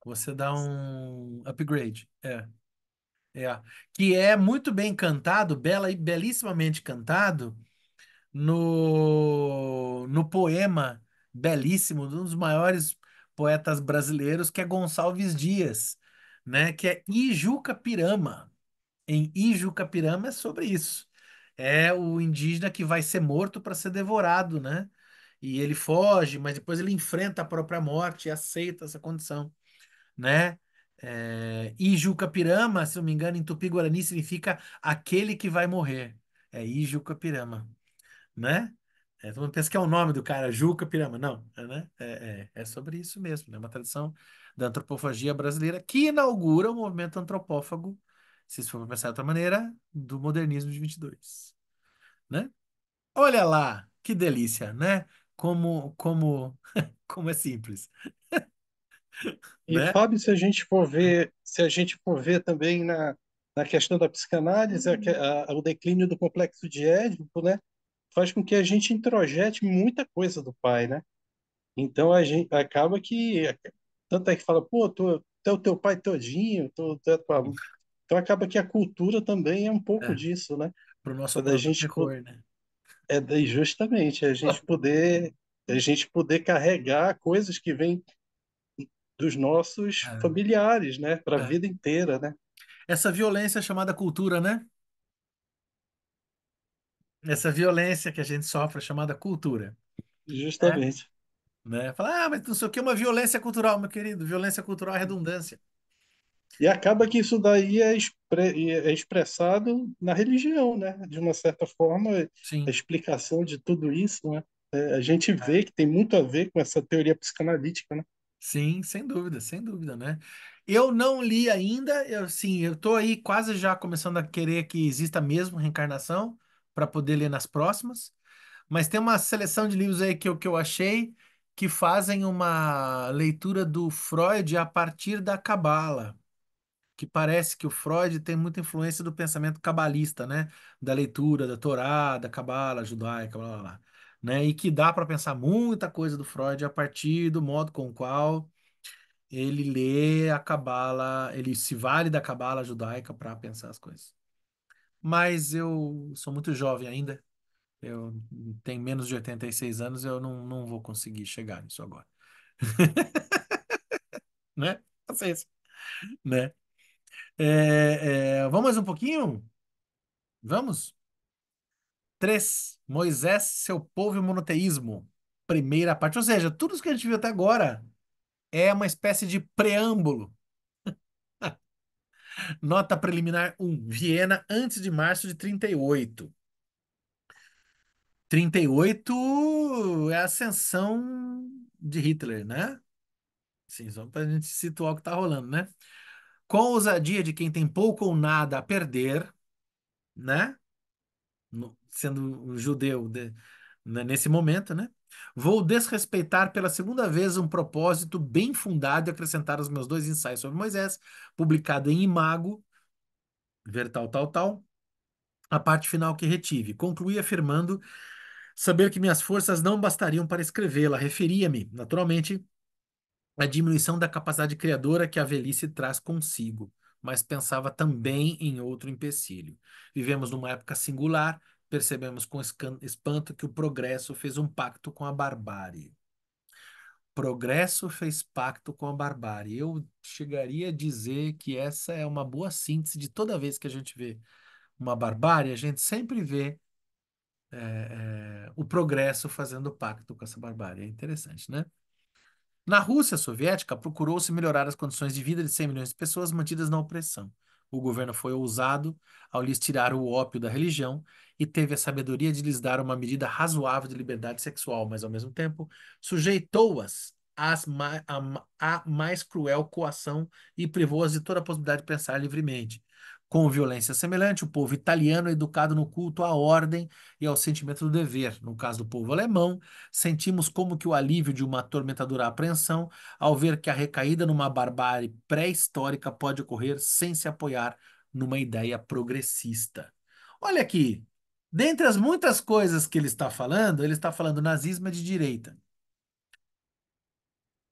A: Você dá um upgrade. É. Que é muito bem cantado, belíssimamente cantado no poema belíssimo de um dos maiores poetas brasileiros, que é Gonçalves Dias, né? Que é Ijucapirama. Em Ijucapirama é sobre isso. É o indígena que vai ser morto para ser devorado, né? E ele foge, mas depois ele enfrenta a própria morte e aceita essa condição, né? Ijucapirama, se não me engano, em Tupi-Guarani significa aquele que vai morrer. É Ijucapirama, né? Todo mundo pensa que é o nome do cara, Juca Pirama. Não, né? É sobre isso mesmo, né? Uma tradição da antropofagia brasileira que inaugura o movimento antropófago, se isso for pensar de outra maneira, do modernismo de 22, né? Olha lá, que delícia, né? Como é simples,
C: E,
A: né?
C: Fábio, se a gente for ver também na questão da psicanálise, o declínio do complexo de Édipo, né, faz com que a gente introjete muita coisa do pai, né? Então a gente acaba que tanto é que fala, pô, tu é o teu pai todinho, tu é tua... Então acaba que a cultura também é um pouco
A: É,
C: disso, né?
A: pro nosso
C: É da
A: próprio
C: gente
A: terror, né?
C: justamente a gente poder carregar coisas que vêm dos nossos
A: É,
C: familiares, né, para a
A: é.
C: vida inteira, né?
A: Essa violência chamada cultura, né? Essa violência que a gente sofre chamada cultura, né?
C: Justamente.
A: Fala, mas não sei o que é uma violência cultural, meu querido. Violência cultural é redundância.
C: E acaba que isso daí é expressado na religião, né? De uma certa forma, a
A: Sim.
C: explicação de tudo isso, né? A gente
A: É.
C: vê que tem muito a ver com essa teoria psicanalítica, né?
A: Sim, sem dúvida, né? Eu não li ainda, eu tô aí quase já começando a querer que exista mesmo reencarnação para poder ler nas próximas, mas tem uma seleção de livros aí que eu achei que fazem uma leitura do Freud a partir da Cabala, que parece que o Freud tem muita influência do pensamento cabalista, né? Da leitura da Torá, da Cabala judaica, blá blá blá, né? E que dá para pensar muita coisa do Freud a partir do modo com o qual ele lê a Cabala, ele se vale da Cabala judaica para pensar as coisas. Mas eu sou muito jovem ainda, eu tenho menos de 86 anos, eu não vou conseguir chegar nisso agora, né? Paciência, né? Vamos mais um pouquinho? Vamos? 3. Moisés, seu povo e o monoteísmo. Primeira parte. Ou seja, tudo isso que a gente viu até agora é uma espécie de preâmbulo. Nota preliminar 1. Viena, antes de março de 38. 38 é a ascensão de Hitler, né? Sim, só para a gente situar o que está rolando, né? Com a ousadia de quem tem pouco ou nada a perder, né? Sendo um judeu nesse momento, né? Vou desrespeitar pela segunda vez um propósito bem fundado e acrescentar aos meus dois ensaios sobre Moisés, publicado em Imago, ver tal, tal, tal, a parte final que retive. Concluí afirmando saber que minhas forças não bastariam para escrevê-la. Referia-me, naturalmente, à diminuição da capacidade criadora que a velhice traz consigo, mas pensava também em outro empecilho. Vivemos numa época singular, percebemos com espanto que o progresso fez um pacto com a barbárie. progresso fez pacto com a barbárie. Eu chegaria a dizer que essa é uma boa síntese de toda vez que a gente vê uma barbárie, a gente sempre vê o progresso fazendo pacto com essa barbárie. É interessante, né? Na Rússia soviética, procurou-se melhorar as condições de vida de 100 milhões de pessoas mantidas na opressão. O governo foi ousado ao lhes tirar o ópio da religião e teve a sabedoria de lhes dar uma medida razoável de liberdade sexual, mas ao mesmo tempo sujeitou-as à mais cruel coação e privou-as de toda a possibilidade de pensar livremente. Com violência semelhante, o povo italiano é educado no culto à ordem e ao sentimento do dever. No caso do povo alemão, sentimos como que o alívio de uma atormentadora apreensão ao ver que a recaída numa barbárie pré-histórica pode ocorrer sem se apoiar numa ideia progressista. Olha aqui, dentre as muitas coisas que ele está falando nazismo é de direita,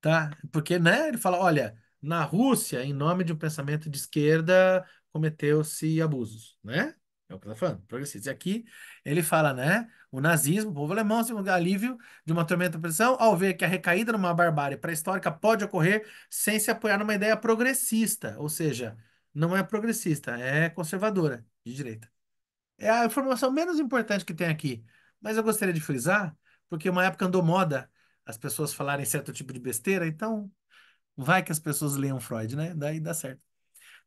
A: tá? Porque, né, ele fala, olha, na Rússia, em nome de um pensamento de esquerda, cometeu-se abusos, né? É o que ele está falando, progressista. E aqui ele fala, né, o nazismo, o povo alemão, segundo alívio de uma tormenta de pressão, ao ver que a recaída numa barbárie pré-histórica pode ocorrer sem se apoiar numa ideia progressista, ou seja, não é progressista, é conservadora, de direita. É a informação menos importante que tem aqui, mas eu gostaria de frisar, porque uma época andou moda as pessoas falarem certo tipo de besteira, então vai que as pessoas leiam Freud, né? Daí dá certo.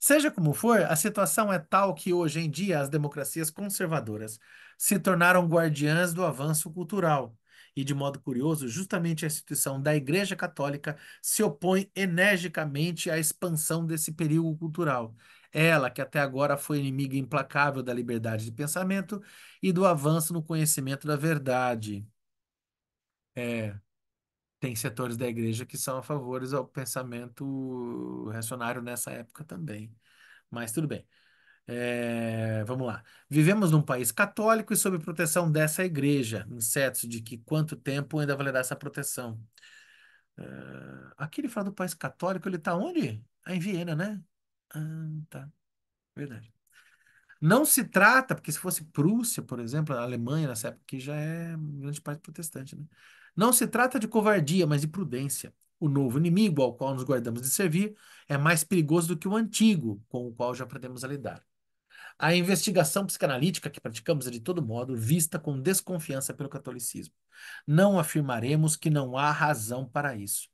A: Seja como for, a situação é tal que hoje em dia as democracias conservadoras se tornaram guardiãs do avanço cultural. E, de modo curioso, justamente a instituição da Igreja Católica se opõe energicamente à expansão desse perigo cultural. Ela, que até agora foi inimiga implacável da liberdade de pensamento e do avanço no conhecimento da verdade. É, tem setores da igreja que são a favores ao pensamento reacionário nessa época também. Mas tudo bem. Vamos lá. Vivemos num país católico e sob proteção dessa igreja, incertos de que quanto tempo ainda valerá essa proteção. Aqui ele fala do país católico, ele está onde? Ah, em Viena, né? Ah, tá. Verdade. Não se trata, porque se fosse Prússia, por exemplo, a Alemanha nessa época aqui já é um grande país protestante, né? Não se trata de covardia, mas de prudência. O novo inimigo ao qual nos guardamos de servir é mais perigoso do que o antigo, com o qual já aprendemos a lidar. A investigação psicanalítica que praticamos é de todo modo vista com desconfiança pelo catolicismo. Não afirmaremos que não há razão para isso.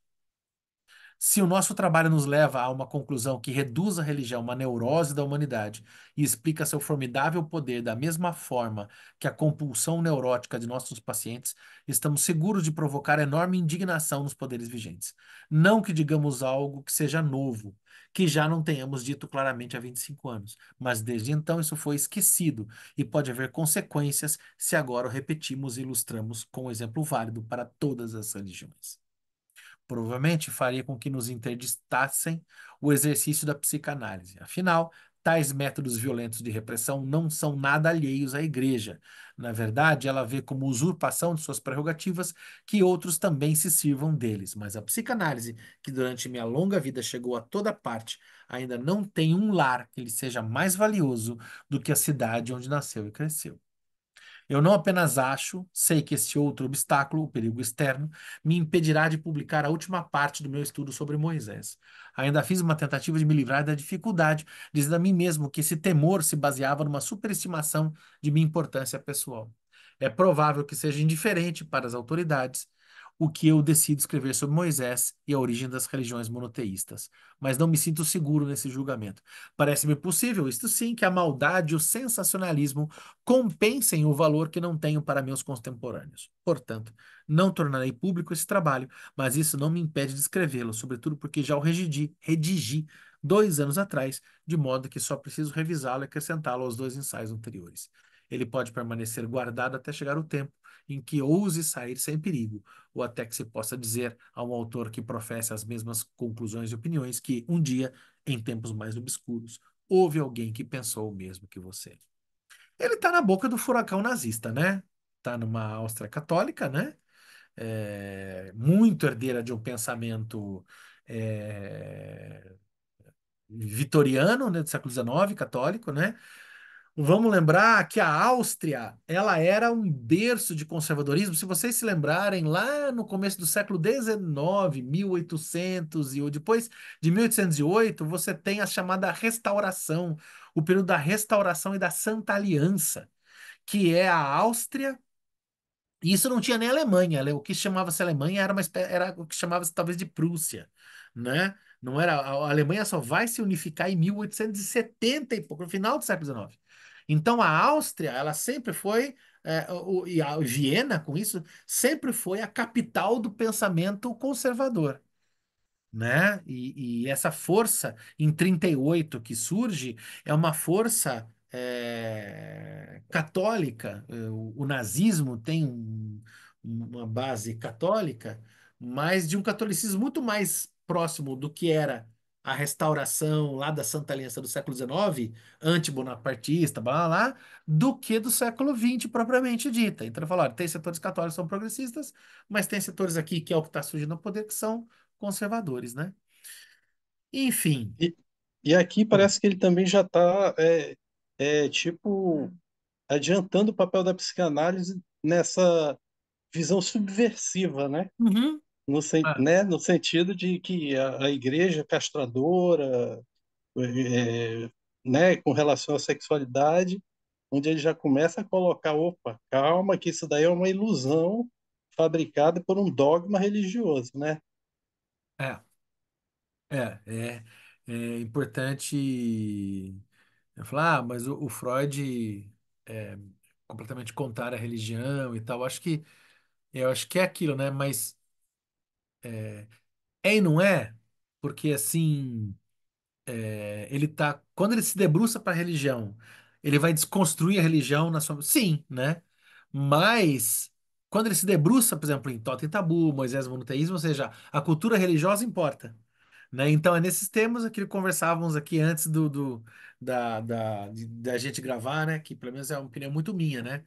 A: Se o nosso trabalho nos leva a uma conclusão que reduz a religião a uma neurose da humanidade e explica seu formidável poder da mesma forma que a compulsão neurótica de nossos pacientes, estamos seguros de provocar enorme indignação nos poderes vigentes. Não que digamos algo que seja novo, que já não tenhamos dito claramente há 25 anos, mas desde então isso foi esquecido e pode haver consequências se agora o repetimos e ilustramos com um exemplo válido para todas as religiões. Provavelmente faria com que nos interditassem o exercício da psicanálise. Afinal, tais métodos violentos de repressão não são nada alheios à Igreja. Na verdade, ela vê como usurpação de suas prerrogativas que outros também se sirvam deles. Mas a psicanálise, que durante minha longa vida chegou a toda parte, ainda não tem um lar que lhe seja mais valioso do que a cidade onde nasceu e cresceu. Eu não apenas acho, sei que esse outro obstáculo, o perigo externo, me impedirá de publicar a última parte do meu estudo sobre Moisés. Ainda fiz uma tentativa de me livrar da dificuldade, dizendo a mim mesmo que esse temor se baseava numa superestimação de minha importância pessoal. É provável que seja indiferente para as autoridades o que eu decido escrever sobre Moisés e a origem das religiões monoteístas, mas não me sinto seguro nesse julgamento. Parece-me possível, isto sim, que a maldade e o sensacionalismo compensem o valor que não tenho para meus contemporâneos. Portanto, não tornarei público esse trabalho, mas isso não me impede de escrevê-lo, sobretudo porque já o redigi 2 anos atrás, de modo que só preciso revisá-lo e acrescentá-lo aos 2 ensaios anteriores. Ele pode permanecer guardado até chegar o tempo em que ouse sair sem perigo, ou até que se possa dizer a um autor que professa as mesmas conclusões e opiniões que, um dia, em tempos mais obscuros, houve alguém que pensou o mesmo que você. Ele está na boca do furacão nazista, né? Está numa Áustria católica, né? Muito herdeira de um pensamento é, vitoriano, né, do século XIX, católico, né? Vamos lembrar que a Áustria, ela era um berço de conservadorismo. Se vocês se lembrarem, lá no começo do século XIX, 1800 e depois de 1808, você tem a chamada Restauração, o período da Restauração e da Santa Aliança, que é a Áustria. E isso não tinha nem Alemanha, o que chamava-se Alemanha era o que chamava-se talvez de Prússia, né? Não era, a Alemanha só vai se unificar em 1870 e pouco, no final do século XIX. Então a Áustria, ela sempre foi, e a Viena, com isso, sempre foi a capital do pensamento conservador, né? E essa força em 38 que surge é uma força católica. O nazismo tem uma base católica, mas de um catolicismo muito mais próximo do que era a restauração lá da Santa Aliança do século XIX, antibonapartista, blá, blá, blá, do que do século XX propriamente dita. Então, ele falou, olha, tem setores católicos que são progressistas, mas tem setores aqui que é o que está surgindo no poder que são conservadores, né? Enfim.
C: E, e aqui
A: Oi.
C: parece que ele também já está, tipo, adiantando o papel da psicanálise nessa visão subversiva, né?
A: Uhum. Ah,
C: No sentido de que a igreja castradora, né, com relação à sexualidade, onde ele já começa a colocar, opa, calma, que isso daí é uma ilusão fabricada por um dogma religioso, né?
A: é, é, é importante eu falar, mas o Freud é completamente contrário à religião e tal. Eu acho que é aquilo, né? Mas é e não é, porque assim. Ele tá, quando ele se debruça para a religião, ele vai desconstruir a religião na sua, sim, né? Mas quando ele se debruça, por exemplo, em Totem e Tabu, Moisés monoteísmo, ou seja, a cultura religiosa importa, né? Então é nesses termos que conversávamos aqui antes da gente gravar, né? Que pelo menos é uma opinião muito minha, né?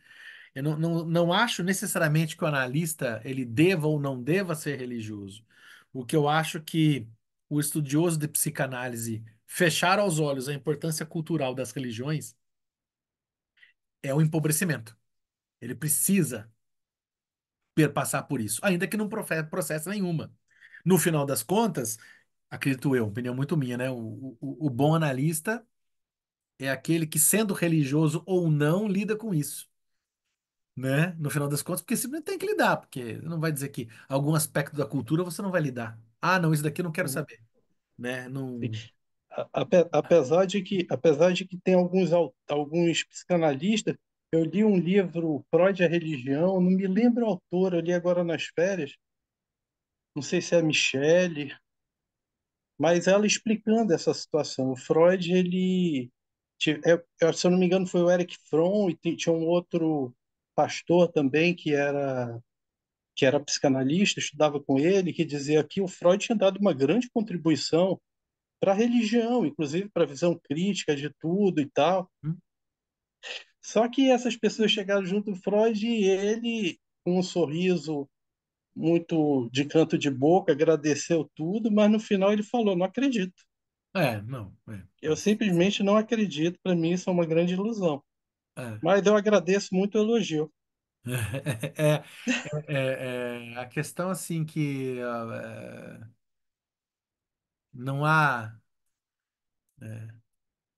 A: Eu não acho necessariamente que o analista ele deva ou não deva ser religioso. O que eu acho que o estudioso de psicanálise fechar aos olhos a importância cultural das religiões é o empobrecimento. Ele precisa passar por isso, ainda que não processa nenhuma. No final das contas, acredito eu, opinião muito minha, né? O bom analista é aquele que, sendo religioso ou não, lida com isso. Né? No final das contas, porque simplesmente tem que lidar, porque não vai dizer que algum aspecto da cultura você não vai lidar. Ah, não, isso daqui eu não quero saber, né? Não.
C: Apesar de que tem alguns psicanalistas, eu li um livro, Freud e a Religião, não me lembro o autor, eu li agora nas férias, não sei se é a Michele, mas ela explicando essa situação. O Freud, se eu não me engano, foi o Eric Fromm, e tinha um outro pastor também que era psicanalista, estudava com ele, que dizia que o Freud tinha dado uma grande contribuição para a religião, inclusive para a visão crítica de tudo e tal.
A: Hum?
C: Só que essas pessoas chegaram junto do Freud e ele, com um sorriso muito de canto de boca, agradeceu tudo, mas no final ele falou: não acredito.
A: Não,
C: Eu simplesmente não acredito, para mim isso é uma grande ilusão.
A: é.
C: Mas eu agradeço muito o elogio.
A: É, a questão assim que não há,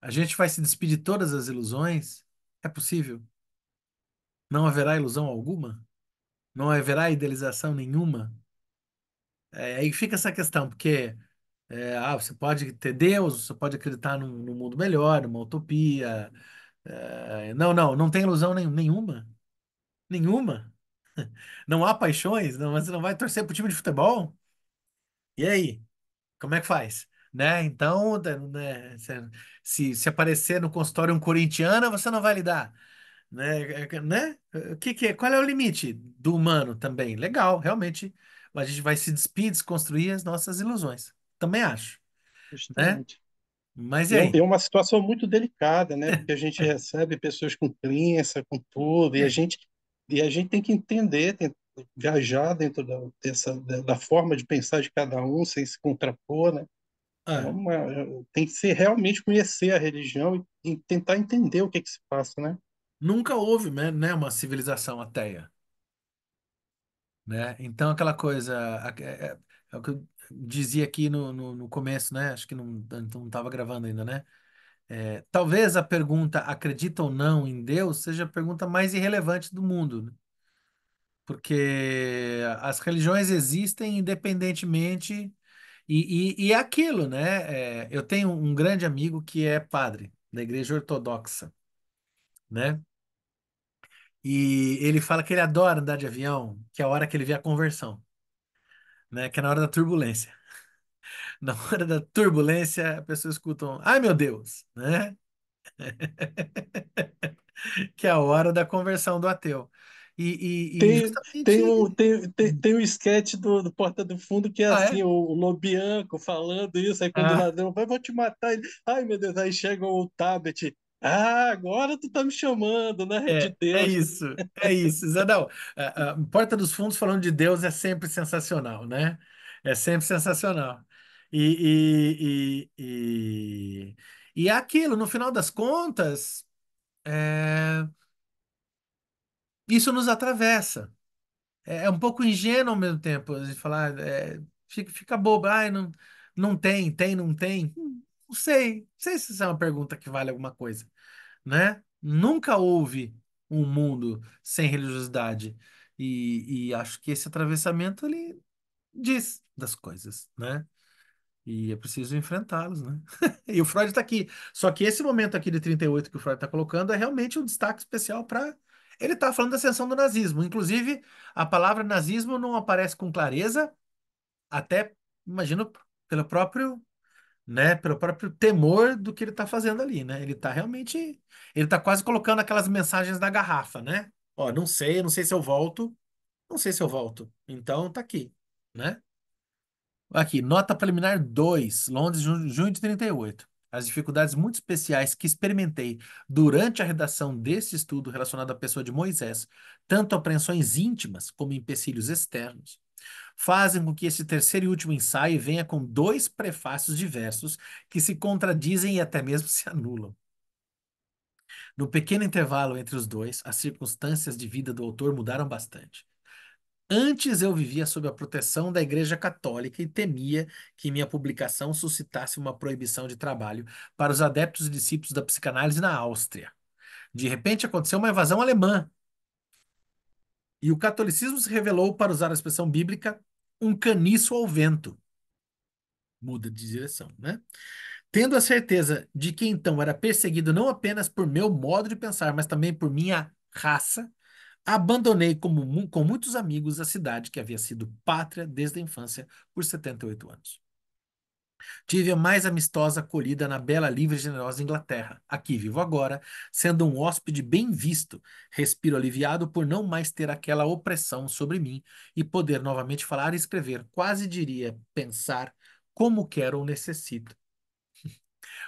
A: a gente vai se despedir de todas as ilusões, é possível? Não haverá ilusão alguma? Não haverá idealização nenhuma? Aí fica essa questão, porque você pode ter Deus, você pode acreditar num mundo melhor, numa utopia. Não tem ilusão nenhuma. Nenhuma. Não há paixões, não, você não vai torcer pro time de futebol? E aí? Como é que faz? Né? Então, né, se aparecer no consultório um corintiano, você não vai lidar. Né? Qual é o limite do humano também? Legal, realmente. A gente vai se despir, desconstruir as nossas ilusões. Também acho, né?
C: Justamente.
A: Mas e
C: E
A: aí?
C: é uma situação muito delicada, né? Porque a gente recebe pessoas com crença, com tudo, e a
A: É,
C: gente, e a gente tem que entender, viajar dentro da forma de pensar de cada um, sem se contrapor, né?
A: É,
C: tem que ser realmente conhecer a religião e tentar entender o que que se passa, né?
A: nunca houve, né, uma civilização ateia, né? Então aquela coisa, é o que eu dizia aqui no começo, né? Acho que não estava gravando ainda, né? Talvez a pergunta acredita ou não em Deus seja a pergunta mais irrelevante do mundo, né? Porque as religiões existem independentemente e é aquilo, né? Eu tenho um grande amigo que é padre da Igreja Ortodoxa, né? E ele fala que ele adora andar de avião, que é a hora que ele vê a conversão, né? Que é na hora da turbulência. Na hora da turbulência, a pessoa escuta um, ai meu Deus, né? Que é a hora da conversão do ateu. E
C: Tem,
A: justamente.
C: tem um sketch do Porta do Fundo que é
A: Ah,
C: assim,
A: é?
C: o Lobianco falando isso, aí quando o
A: Ah,
C: ladrão vai, vou te matar, ele, ai meu Deus, aí chega o Tabet, ah, agora tu tá me chamando, né, de
A: é
C: Deus.
A: isso, é isso. Zé, não, a Porta dos Fundos falando de Deus é sempre sensacional, né? É sempre sensacional. E é aquilo, no final das contas, é, isso nos atravessa. É um pouco ingênuo ao mesmo tempo, a gente falar, fica bobo, ai, não tem, não tem. Não sei se isso é uma pergunta que vale alguma coisa, né? Nunca houve um mundo sem religiosidade. E acho que esse atravessamento ele diz das coisas, né? E é preciso enfrentá-los, né? E o Freud está aqui. Só que esse momento aqui de 38 que o Freud está colocando é realmente um destaque especial para. Ele está falando da ascensão do nazismo. Inclusive, a palavra nazismo não aparece com clareza, até, imagino, pelo próprio né, pelo próprio temor do que ele está fazendo ali, né? Ele tá quase colocando aquelas mensagens da garrafa, né? Ó, não sei se eu volto, não sei se eu volto. Então tá aqui, né? Aqui, nota preliminar 2, Londres, junho de 38. As dificuldades muito especiais que experimentei durante a redação desse estudo relacionado à pessoa de Moisés, tanto apreensões íntimas como empecilhos externos, fazem com que esse terceiro e último ensaio venha com dois prefácios diversos que se contradizem e até mesmo se anulam. No pequeno intervalo entre os dois, as circunstâncias de vida do autor mudaram bastante. Antes eu vivia sob a proteção da Igreja Católica e temia que minha publicação suscitasse uma proibição de trabalho para os adeptos e discípulos da psicanálise na Áustria. De repente aconteceu uma invasão alemã e o catolicismo se revelou, para usar a expressão bíblica, um caniço ao vento. Muda de direção, né? Tendo a certeza de que então era perseguido não apenas por meu modo de pensar, mas também por minha raça, abandonei com muitos amigos a cidade que havia sido pátria desde a infância por 78 anos. Tive a mais amistosa acolhida na bela, livre e generosa Inglaterra. Aqui vivo agora, sendo um hóspede bem visto, respiro aliviado por não mais ter aquela opressão sobre mim e poder novamente falar e escrever, quase diria pensar, como quero ou necessito.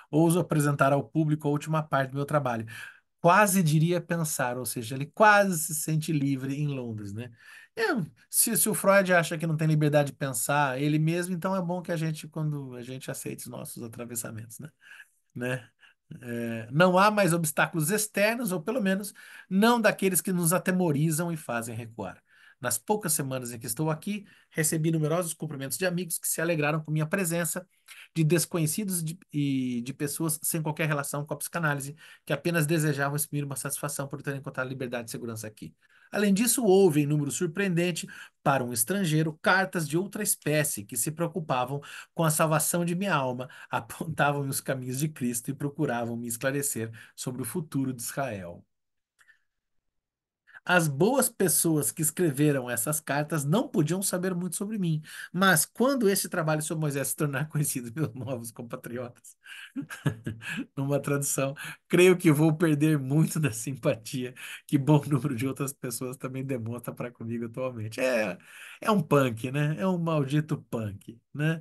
A: Ouso apresentar ao público a última parte do meu trabalho. Quase diria pensar, ou seja, ele quase se sente livre em Londres, né? Se o Freud acha que não tem liberdade de pensar ele mesmo, então é bom que a gente, quando a gente aceite os nossos atravessamentos, né? Não há mais obstáculos externos, ou pelo menos não daqueles que nos atemorizam e fazem recuar. Nas poucas semanas em que estou aqui, recebi numerosos cumprimentos de amigos que se alegraram com minha presença, de desconhecidos e de pessoas sem qualquer relação com a psicanálise, que apenas desejavam exprimir uma satisfação por terem encontrado liberdade e segurança aqui. Além disso, houve, em número surpreendente, para um estrangeiro, cartas de outra espécie que se preocupavam com a salvação de minha alma, apontavam-me os caminhos de Cristo e procuravam me esclarecer sobre o futuro de Israel. As boas pessoas que escreveram essas cartas não podiam saber muito sobre mim, mas quando este trabalho sobre Moisés se tornar conhecido pelos novos compatriotas, numa tradução, creio que vou perder muito da simpatia que bom número de outras pessoas também demonstra para comigo atualmente. É um punk, né? É um maldito punk, né?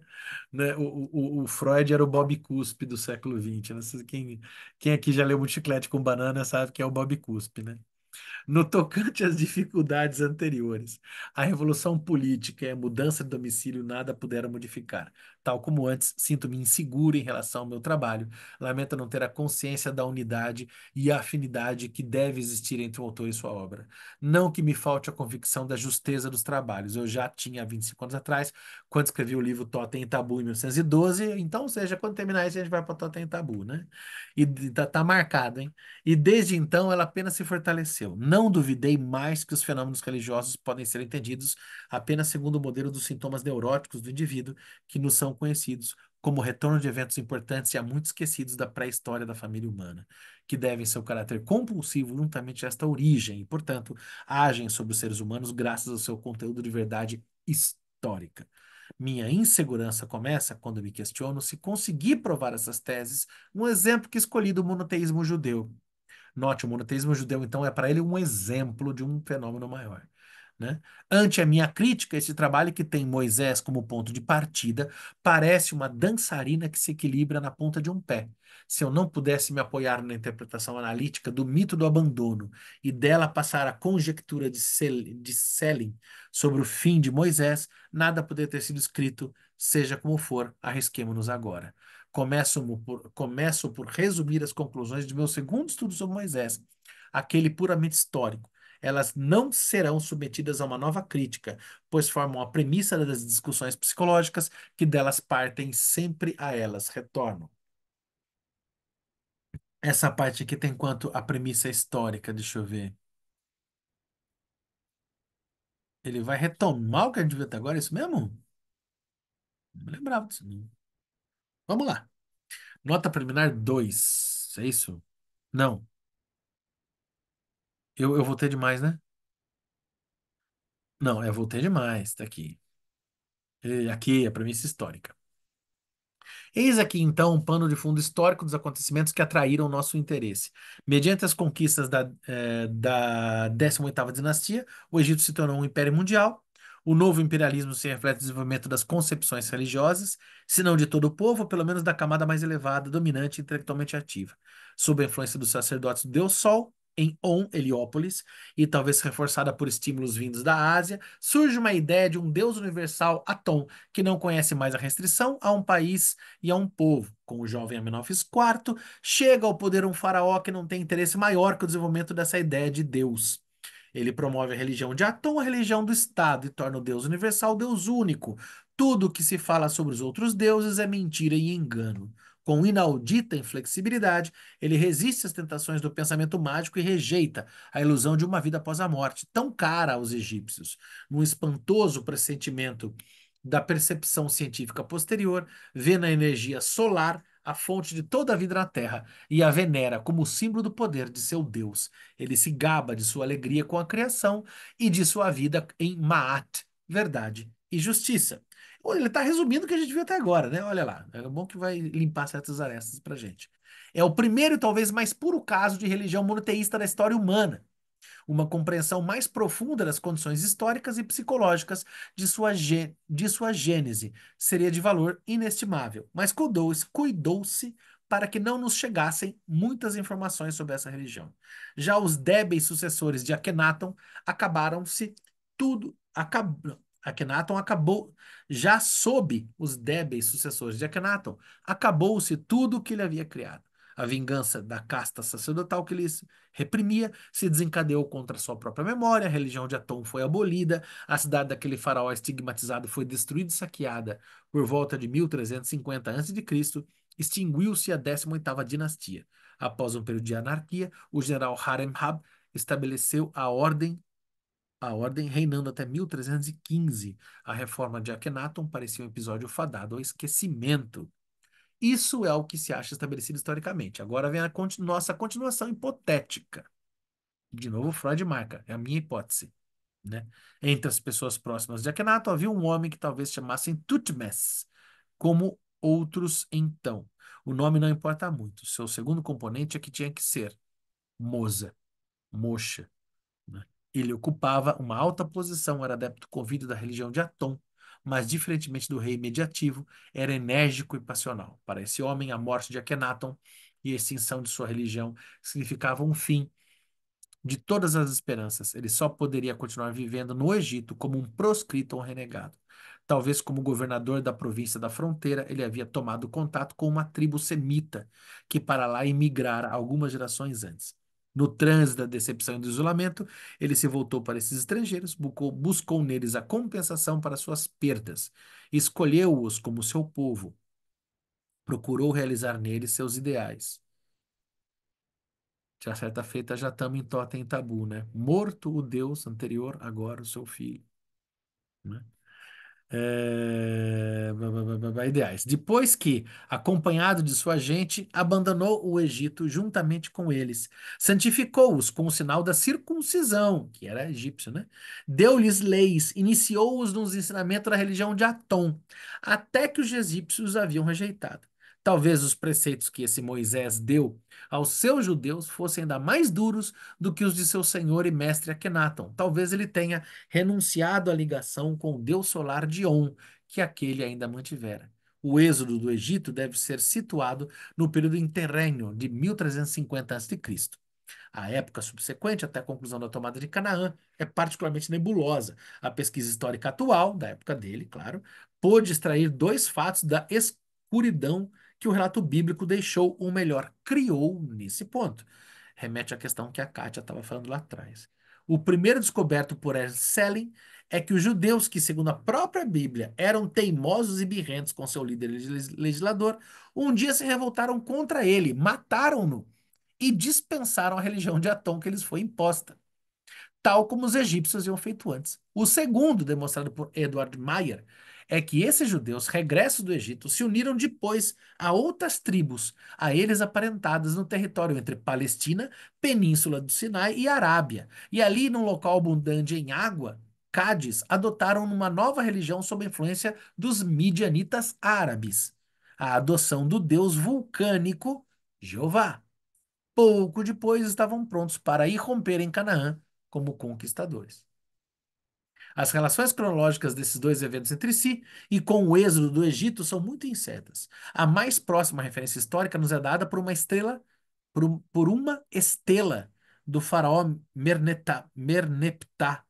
A: O Freud era o Bob Cuspe do século XX, né? Quem aqui já leu Chiclete com Banana sabe que é o Bob Cuspe, né? No tocante às dificuldades anteriores, a revolução política e a mudança de domicílio nada puderam modificar. Tal como antes, sinto-me inseguro em relação ao meu trabalho. Lamento não ter a consciência da unidade e a afinidade que deve existir entre o autor e sua obra. Não que me falte a convicção da justeza dos trabalhos. Eu já tinha 25 anos atrás, quando escrevi o livro Totem e Tabu em 1912. Então, ou seja, quando terminar isso, a gente vai para Totem e Tabu, né? E tá marcado, hein? E desde então ela apenas se fortaleceu. Não duvidei mais que os fenômenos religiosos podem ser entendidos apenas segundo o modelo dos sintomas neuróticos do indivíduo que nos são conhecidos, como o retorno de eventos importantes e há muito esquecidos da pré-história da família humana, que devem seu caráter compulsivo juntamente a esta origem e, portanto, agem sobre os seres humanos graças ao seu conteúdo de verdade histórica. Minha insegurança começa quando me questiono se conseguir provar essas teses, um exemplo que escolhi do monoteísmo judeu. Note, o monoteísmo judeu, então, é para ele um exemplo de um fenômeno maior. Né? Ante a minha crítica, esse trabalho que tem Moisés como ponto de partida parece uma dançarina que se equilibra na ponta de um pé. Se eu não pudesse me apoiar na interpretação analítica do mito do abandono e dela passar a conjectura de Schelling sobre o fim de Moisés, nada poderia ter sido escrito, seja como for, arrisquemo-nos agora. Começo por resumir as conclusões de meu segundo estudo sobre Moisés, aquele puramente histórico. Elas não serão submetidas a uma nova crítica, pois formam a premissa das discussões psicológicas que delas partem sempre a elas retornam. Essa parte aqui tem quanto a premissa histórica, deixa eu ver. Ele vai retomar o que a gente viu até agora, é isso mesmo? Não me lembrava disso. Não. Vamos lá. Nota preliminar 2. É isso? Não. Eu voltei demais, né? Não, eu voltei demais. Tá aqui. Aqui, a premissa histórica. Eis aqui então um pano de fundo histórico dos acontecimentos que atraíram nosso interesse. Mediante as conquistas da 18ª dinastia, o Egito se tornou um império mundial. O novo imperialismo se reflete no desenvolvimento das concepções religiosas, se não de todo o povo, pelo menos da camada mais elevada, dominante e intelectualmente ativa. Sob a influência dos sacerdotes do Deus Sol, em On, Heliópolis, e talvez reforçada por estímulos vindos da Ásia, surge uma ideia de um Deus universal, Atom, que não conhece mais a restrição a um país e a um povo. Com o jovem Amenófis IV, chega ao poder um faraó que não tem interesse maior que o desenvolvimento dessa ideia de Deus. Ele promove a religião de Atom, a religião do Estado, e torna o Deus universal Deus único. Tudo o que se fala sobre os outros deuses é mentira e engano. Com inaudita inflexibilidade, ele resiste às tentações do pensamento mágico e rejeita a ilusão de uma vida após a morte, tão cara aos egípcios. Num espantoso pressentimento da percepção científica posterior, vê na energia solar a fonte de toda a vida na Terra e a venera como símbolo do poder de seu Deus. Ele se gaba de sua alegria com a criação e de sua vida em Ma'at, verdade e justiça. Ele está resumindo o que a gente viu até agora, né? Olha lá, é bom que vai limpar certas arestas para gente. É o primeiro e talvez mais puro caso de religião monoteísta da história humana, uma compreensão mais profunda das condições históricas e psicológicas de sua gênese seria de valor inestimável, mas cuidou-se para que não nos chegassem muitas informações sobre essa religião. Já os débeis sucessores de Akhenaton acabaram-se tudo. Akhenaton acabou, já sob os débeis sucessores de Akhenaton, acabou-se tudo o que ele havia criado. A vingança da casta sacerdotal que lhes reprimia se desencadeou contra sua própria memória, a religião de Atom foi abolida, a cidade daquele faraó estigmatizado foi destruída e saqueada por volta de 1350 a.C., extinguiu-se a 18ª dinastia. Após um período de anarquia, o general Harem-Hab estabeleceu a ordem reinando até 1315. A reforma de Akhenaton parecia um episódio fadado ao esquecimento. Isso é o que se acha estabelecido historicamente. Agora vem a nossa continuação hipotética. De novo, Freud marca, é a minha hipótese. Né? Entre as pessoas próximas de Akhenaton havia um homem que talvez chamassem Tutmés, como outros então. O nome não importa muito. Seu segundo componente é que tinha que ser Moza, moxa. Né? Ele ocupava uma alta posição, era adepto convívio da religião de Atom, mas, diferentemente do rei mediativo, era enérgico e passional. Para esse homem, a morte de Akhenaton e a extinção de sua religião significavam um fim de todas as esperanças, ele só poderia continuar vivendo no Egito como um proscrito ou um renegado. Talvez como governador da província da fronteira, ele havia tomado contato com uma tribo semita que para lá emigrara algumas gerações antes. No trânsito da decepção e do isolamento, ele se voltou para esses estrangeiros, buscou neles a compensação para suas perdas, escolheu-os como seu povo, procurou realizar neles seus ideais. Já certa feita, já estamos em totem e tabu, né? Morto o Deus anterior, agora o seu filho, né? Ideais. Depois que, acompanhado de sua gente, abandonou o Egito juntamente com eles, santificou-os com o sinal da circuncisão, que era egípcio, né? Deu-lhes leis, iniciou-os nos ensinamentos da religião de Atom, até que os egípcios os haviam rejeitado. Talvez os preceitos que esse Moisés deu aos seus judeus fossem ainda mais duros do que os de seu senhor e mestre Akenaton. Talvez ele tenha renunciado à ligação com o deus solar de On, que aquele ainda mantivera. O êxodo do Egito deve ser situado no período interrêneo de 1350 a.C. A época subsequente, até a conclusão da tomada de Canaã, é particularmente nebulosa. A pesquisa histórica atual, da época dele, claro, pôde extrair dois fatos da escuridão que o relato bíblico deixou, ou melhor, criou nesse ponto. Remete à questão que a Kátia estava falando lá atrás. O primeiro descoberto por Ernst Selling é que os judeus, que segundo a própria Bíblia eram teimosos e birrentos com seu líder legislador, um dia se revoltaram contra ele, mataram-no e dispensaram a religião de Atom que lhes foi imposta, tal como os egípcios haviam feito antes. O segundo, demonstrado por Edward Meyer, é que esses judeus regressos do Egito se uniram depois a outras tribos, a eles aparentadas no território entre Palestina, Península do Sinai e Arábia. E ali, num local abundante em água, Cádiz, adotaram uma nova religião sob a influência dos midianitas árabes, a adoção do deus vulcânico Jeová. Pouco depois estavam prontos para irromper em Canaã como conquistadores. As relações cronológicas desses dois eventos entre si e com o êxodo do Egito são muito incertas. A mais próxima referência histórica nos é dada por uma estrela, por uma estela do faraó Merneptah.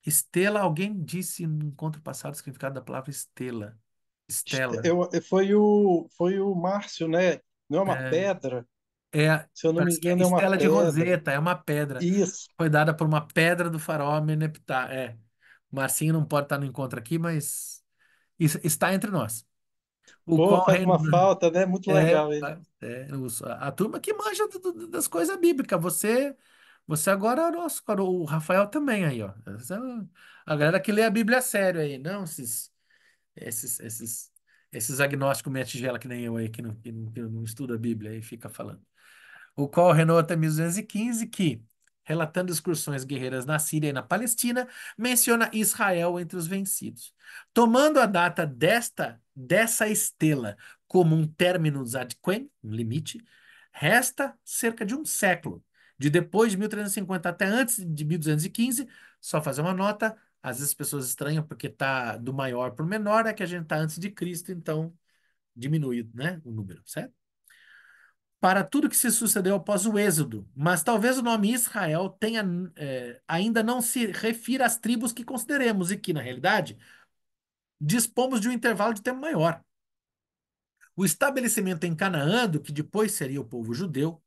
A: Estela, alguém disse no encontro passado o significado da palavra estela. Estela.
C: Foi o Márcio, né? Não é uma
A: É,
C: pedra, se eu não me
A: parece que é
C: engano, é uma
A: estela de
C: pedra.
A: Roseta, é uma pedra.
C: Isso.
A: Foi dada por uma pedra do faraó Meneptah. É. O Marcinho não pode estar no encontro aqui, mas isso está entre nós. O
C: Pô,
A: qual
C: faz uma falta, né? Muito
A: é,
C: legal ele.
A: a turma que manja das coisas bíblicas. Você agora é o nosso, cara, o Rafael também aí, ó. A galera que lê a Bíblia a sério aí, não esses, esses, esses agnósticos meia tigela que nem eu aí, que não estuda a Bíblia e fica falando. O qual reinou até 1215, que, relatando excursões guerreiras na Síria e na Palestina, menciona Israel entre os vencidos. Tomando a data dessa estela como um terminus ad quem, um limite, resta cerca de um século, de depois de 1350 até antes de 1215, só fazer uma nota, às vezes as pessoas estranham porque tá do maior para o menor, é que a gente tá antes de Cristo, então diminui, né, o número, certo? Para tudo que se sucedeu após o Êxodo, mas talvez o nome Israel tenha ainda não se refira às tribos que consideremos e que, na realidade, dispomos de um intervalo de tempo maior. O estabelecimento em Canaã, do que depois seria o povo judeu,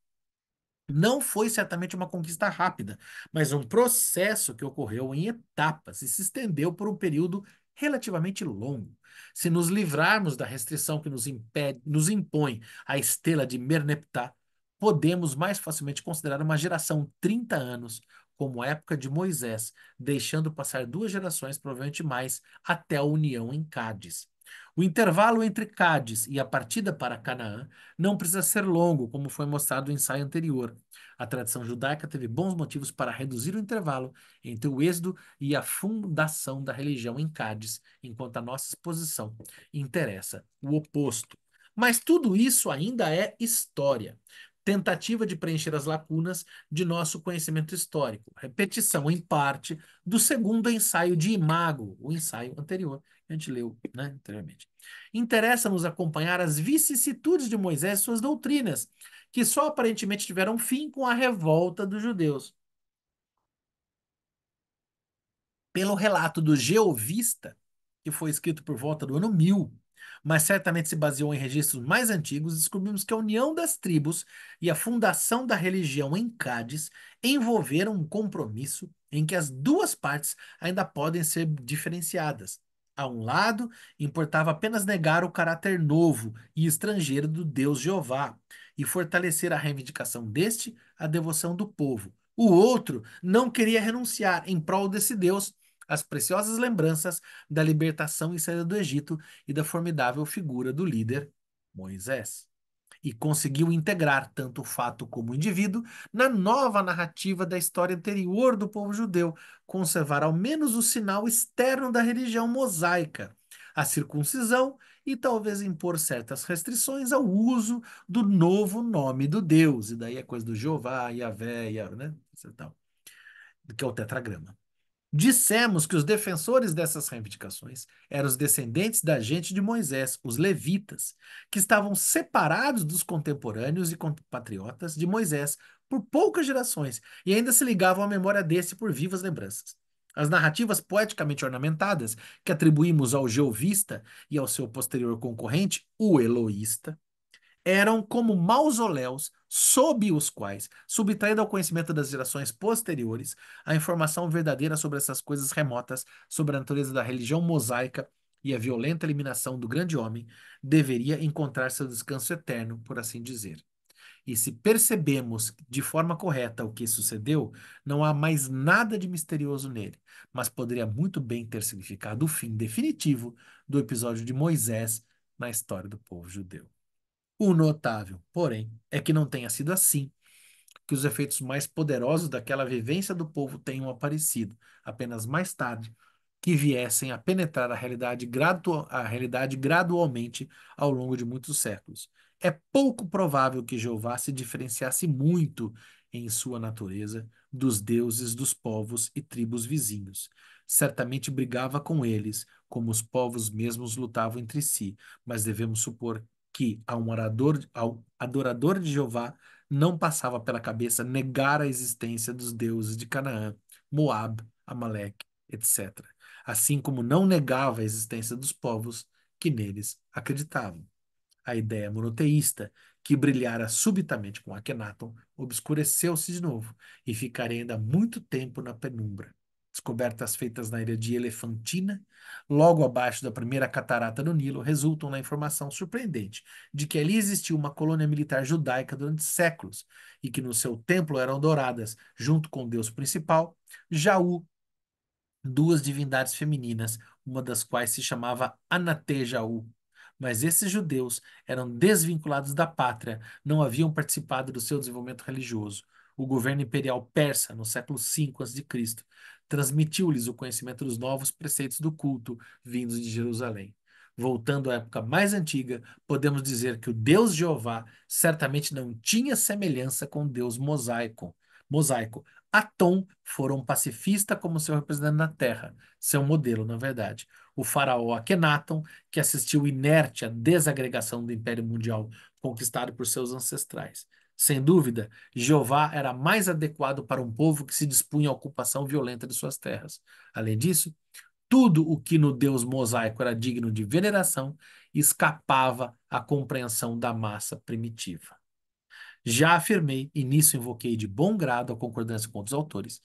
A: não foi certamente uma conquista rápida, mas um processo que ocorreu em etapas e se estendeu por um período relativamente longo. Se nos livrarmos da restrição que nos impõe a estela de Merneptah, podemos mais facilmente considerar uma geração 30 anos como a época de Moisés, deixando passar 2 gerações, provavelmente mais, até a união em Cádiz. O intervalo entre Cádiz e a partida para Canaã não precisa ser longo, como foi mostrado no ensaio anterior. A tradição judaica teve bons motivos para reduzir o intervalo entre o êxodo e a fundação da religião em Cádiz, enquanto a nossa exposição interessa o oposto. Mas tudo isso ainda é história. Tentativa de preencher as lacunas de nosso conhecimento histórico. Repetição, em parte, do segundo ensaio de Imago, o ensaio anterior, que a gente leu, né, anteriormente. Interessa-nos acompanhar as vicissitudes de Moisés e suas doutrinas, que só aparentemente tiveram fim com a revolta dos judeus. Pelo relato do Geovista, que foi escrito por volta do ano 1000, mas certamente se baseou em registros mais antigos, descobrimos que a união das tribos e a fundação da religião em Cádiz envolveram um compromisso em que as duas partes ainda podem ser diferenciadas. A um lado, importava apenas negar o caráter novo e estrangeiro do Deus Jeová e fortalecer a reivindicação deste, a devoção do povo. O outro não queria renunciar em prol desse Deus as preciosas lembranças da libertação e saída do Egito e da formidável figura do líder Moisés. E conseguiu integrar tanto o fato como o indivíduo na nova narrativa da história anterior do povo judeu, conservar ao menos o sinal externo da religião mosaica, a circuncisão e talvez impor certas restrições ao uso do novo nome do Deus. E daí é coisa do Jeová, Yahvé, né? Tal, que é o tetragrama. Dissemos que os defensores dessas reivindicações eram os descendentes da gente de Moisés, os levitas, que estavam separados dos contemporâneos e compatriotas de Moisés por poucas gerações e ainda se ligavam à memória desse por vivas lembranças. As narrativas poeticamente ornamentadas que atribuímos ao Jeovista e ao seu posterior concorrente, o Eloísta, eram como mausoléus sob os quais, subtraindo ao conhecimento das gerações posteriores, a informação verdadeira sobre essas coisas remotas, sobre a natureza da religião mosaica e a violenta eliminação do grande homem, deveria encontrar seu descanso eterno, por assim dizer. E se percebemos de forma correta o que sucedeu, não há mais nada de misterioso nele, mas poderia muito bem ter significado o fim definitivo do episódio de Moisés na história do povo judeu. O notável, porém, é que não tenha sido assim, que os efeitos mais poderosos daquela vivência do povo tenham aparecido, apenas mais tarde, que viessem a penetrar a realidade gradualmente ao longo de muitos séculos. É pouco provável que Jeová se diferenciasse muito em sua natureza dos deuses dos povos e tribos vizinhos. Certamente brigava com eles, como os povos mesmos lutavam entre si, mas devemos supor que ao adorador de Jeová não passava pela cabeça negar a existência dos deuses de Canaã, Moab, Amaleque, etc., assim como não negava a existência dos povos que neles acreditavam. A ideia monoteísta, que brilhara subitamente com Akhenaton, obscureceu-se de novo e ficaria ainda muito tempo na penumbra. Descobertas feitas na ilha de Elefantina, logo abaixo da primeira catarata do Nilo, resultam na informação surpreendente de que ali existiu uma colônia militar judaica durante séculos e que no seu templo eram adoradas, junto com o deus principal, Jaú, duas divindades femininas, uma das quais se chamava Anatejaú. Mas esses judeus eram desvinculados da pátria, não haviam participado do seu desenvolvimento religioso. O governo imperial persa, no século V a.C., transmitiu-lhes o conhecimento dos novos preceitos do culto vindos de Jerusalém. Voltando à época mais antiga, podemos dizer que o Deus Jeová certamente não tinha semelhança com o Deus mosaico. Atom fora um pacifista como seu representante na Terra, seu modelo, na verdade. O faraó Akhenaton, que assistiu inerte à desagregação do Império Mundial conquistado por seus ancestrais. Sem dúvida, Jeová era mais adequado para um povo que se dispunha à ocupação violenta de suas terras. Além disso, tudo o que no Deus mosaico era digno de veneração escapava à compreensão da massa primitiva. Já afirmei, e nisso invoquei de bom grado a concordância com outros autores,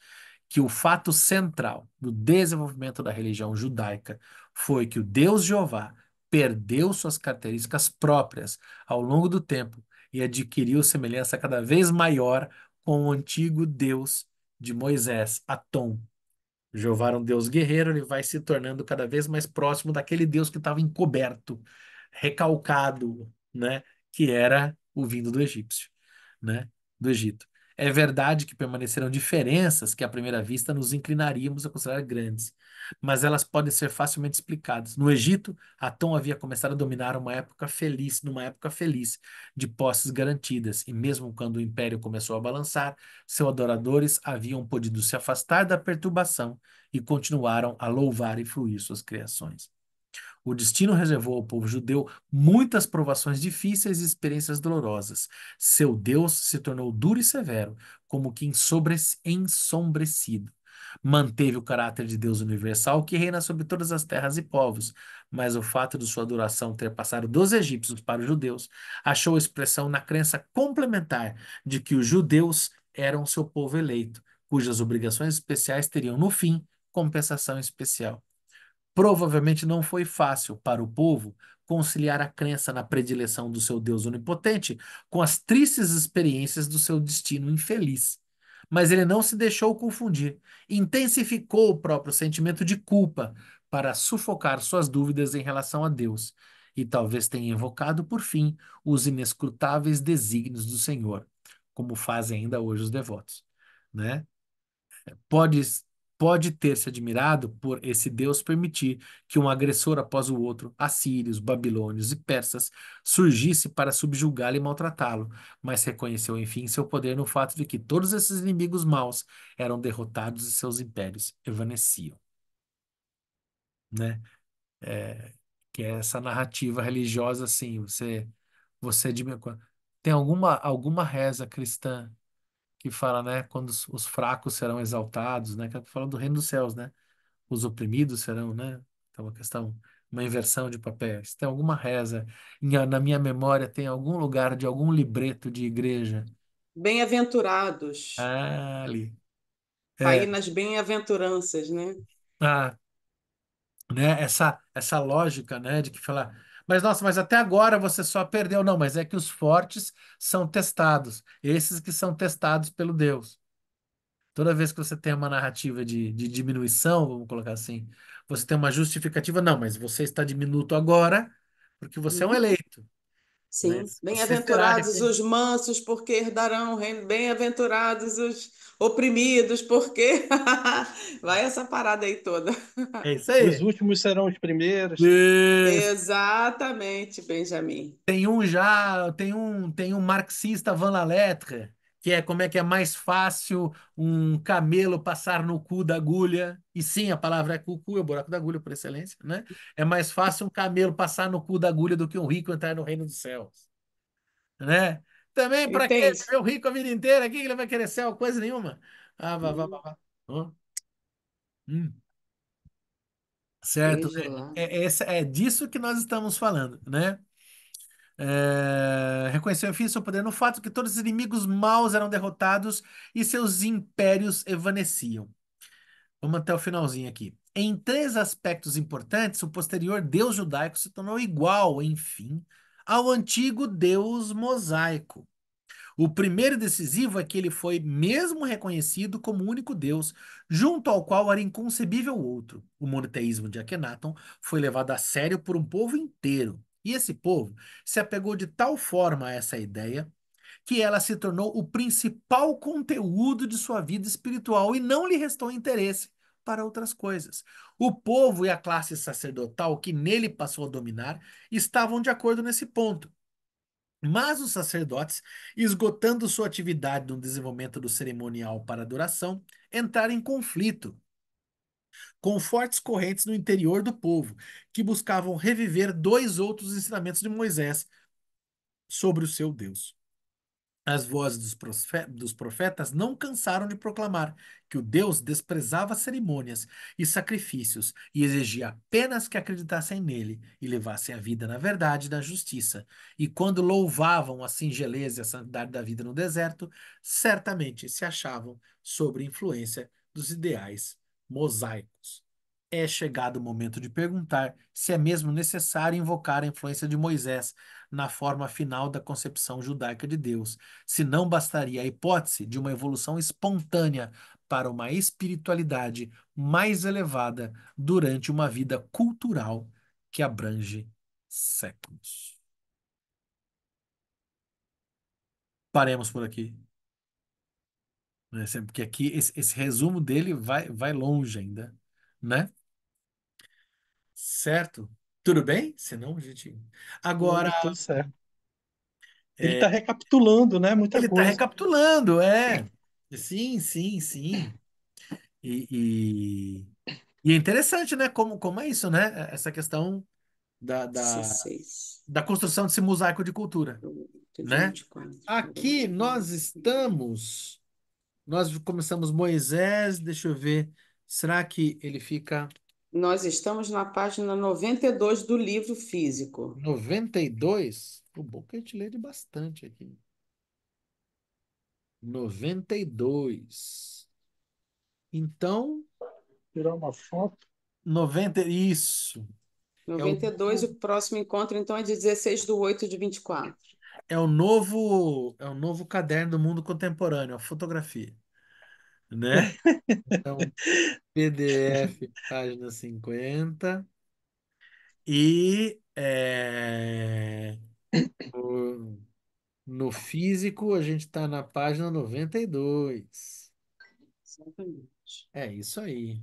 A: que o fato central do desenvolvimento da religião judaica foi que o Deus Jeová perdeu suas características próprias ao longo do tempo e adquiriu semelhança cada vez maior com o antigo Deus de Moisés, Atom. Jeová era um Deus guerreiro, ele vai se tornando cada vez mais próximo daquele Deus que estava encoberto, recalcado, né, que era o vindo do egípcio, né, do Egito. É verdade que permaneceram diferenças que à primeira vista nos inclinaríamos a considerar grandes, mas elas podem ser facilmente explicadas. No Egito, Atom havia começado a dominar numa época feliz, de posses garantidas, e mesmo quando o império começou a balançar, seus adoradores haviam podido se afastar da perturbação e continuaram a louvar e fluir suas criações. O destino reservou ao povo judeu muitas provações difíceis e experiências dolorosas. Seu Deus se tornou duro e severo, como que ensombrecido. Manteve o caráter de Deus universal que reina sobre todas as terras e povos, mas o fato de sua duração ter passado dos egípcios para os judeus achou expressão na crença complementar de que os judeus eram seu povo eleito, cujas obrigações especiais teriam, no fim, compensação especial. Provavelmente não foi fácil para o povo conciliar a crença na predileção do seu Deus onipotente com as tristes experiências do seu destino infeliz. Mas ele não se deixou confundir, intensificou o próprio sentimento de culpa para sufocar suas dúvidas em relação a Deus, e talvez tenha invocado, por fim, os inescrutáveis desígnios do Senhor, como fazem ainda hoje os devotos, né? Pode, pode ter se admirado por esse Deus permitir que um agressor após o outro, assírios, babilônios e persas, surgisse para subjugá-lo e maltratá-lo, mas reconheceu, enfim, seu poder no fato de que todos esses inimigos maus eram derrotados e seus impérios evaneciam, né? É, que é essa narrativa religiosa, assim, você tem alguma reza cristã que fala, né, quando os fracos serão exaltados, né, que tá falando do reino dos céus, né, os oprimidos serão, né, então uma questão, uma inversão de papéis. Tem alguma reza, na minha memória tem algum lugar de algum libreto de igreja,
B: Bem-aventurados.
A: ali,
B: Tá
A: é,
B: aí nas bem-aventuranças, né?
A: ah, né, essa lógica, né, de que falar, mas nossa, mas até agora você só perdeu, não, mas é que os fortes são testados, esses que são testados pelo Deus. Toda vez que você tem uma narrativa de diminuição, vamos colocar assim, você tem uma justificativa, não, mas você está diminuto agora porque você é um
B: Uhum.
A: eleito, né?
B: Sim.
A: Você será
B: Bem-aventurados os mansos, porque herdarão o reino. Bem-aventurados os oprimidos, porque. Vai essa parada aí toda.
A: é isso
C: Os
A: aí.
C: últimos serão os primeiros.
A: Isso.
B: Exatamente, Benjamin.
A: Tem um marxista Van La Lettre, que é como é que é mais fácil um camelo passar no cu da agulha. E sim, a palavra é cu, é o buraco da agulha por excelência, né? É mais fácil um camelo passar no cu da agulha do que um rico entrar no reino dos céus. Né? Também, para quê?
B: Entende?
A: Viver rico a vida inteira, aqui que ele vai querer céu, coisa nenhuma. Ah, vá, vá, vá, vá. Ó, hum, certo?
B: Veja lá.
A: É disso que nós estamos falando, né? Reconheceu, enfim, seu poder no fato que todos os inimigos maus eram derrotados e seus impérios evaneciam. Vamos até o finalzinho aqui. Em três aspectos importantes, o posterior Deus judaico se tornou igual, enfim, ao antigo Deus mosaico. O primeiro e decisivo é que ele foi mesmo reconhecido como o único Deus, junto ao qual era inconcebível outro. O monoteísmo de Akhenaton foi levado a sério por um povo inteiro. E esse povo se apegou de tal forma a essa ideia que ela se tornou o principal conteúdo de sua vida espiritual e não lhe restou interesse para outras coisas. O povo e a classe sacerdotal que nele passou a dominar estavam de acordo nesse ponto. Mas os sacerdotes, esgotando sua atividade no desenvolvimento do cerimonial para adoração, entraram em conflito com fortes correntes no interior do povo, que buscavam reviver dois outros ensinamentos de Moisés sobre o seu Deus. As vozes dos profetas não cansaram de proclamar que o Deus desprezava cerimônias e sacrifícios e exigia apenas que acreditassem nele e levassem a vida na verdade e na justiça. E quando louvavam a singeleza e a santidade da vida no deserto, certamente se achavam sob influência dos ideais mosaicos. É chegado o momento de perguntar se é mesmo necessário invocar a influência de Moisés na forma final da concepção judaica de Deus, se não bastaria a hipótese de uma evolução espontânea para uma espiritualidade mais elevada durante uma vida cultural que abrange séculos. Paremos por aqui, né? Porque aqui esse resumo dele vai longe ainda, né? Certo? Tudo bem? Senão a gente. Agora,
C: Tudo certo. Ele
A: é,
C: está recapitulando, né? Muita
A: ele está
C: coisa.
A: recapitulando, é. Sim, sim, sim. E, e é interessante, né? Como é isso, né? Essa questão da, da,
B: 16,
A: da construção desse mosaico de cultura, né?
B: 24,
A: Aqui
B: 40.
A: nós estamos. Nós começamos Moisés, deixa eu ver. Será que ele fica
B: Nós estamos na página 92 do livro físico.
A: 92? O bom que a gente lê de bastante aqui. 92. Então,
C: Tirar uma foto.
A: 90, isso. É o,
B: 92, o próximo encontro, então, é de 16/8/24.
A: é o novo caderno do mundo contemporâneo, a fotografia, né? Então, PDF, página 50. E no físico, a gente está na página 92.
B: Exatamente.
A: É isso aí.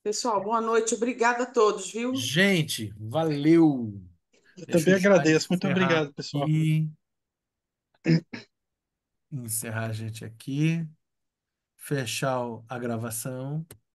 B: Pessoal, boa noite. Obrigada a todos, viu?
A: Gente, valeu.
C: Eu
A: Deixa
C: também
A: eu já
C: agradeço. Muito
A: encerrar
C: obrigado, pessoal.
A: aqui. Encerrar a gente aqui. Fechar a gravação.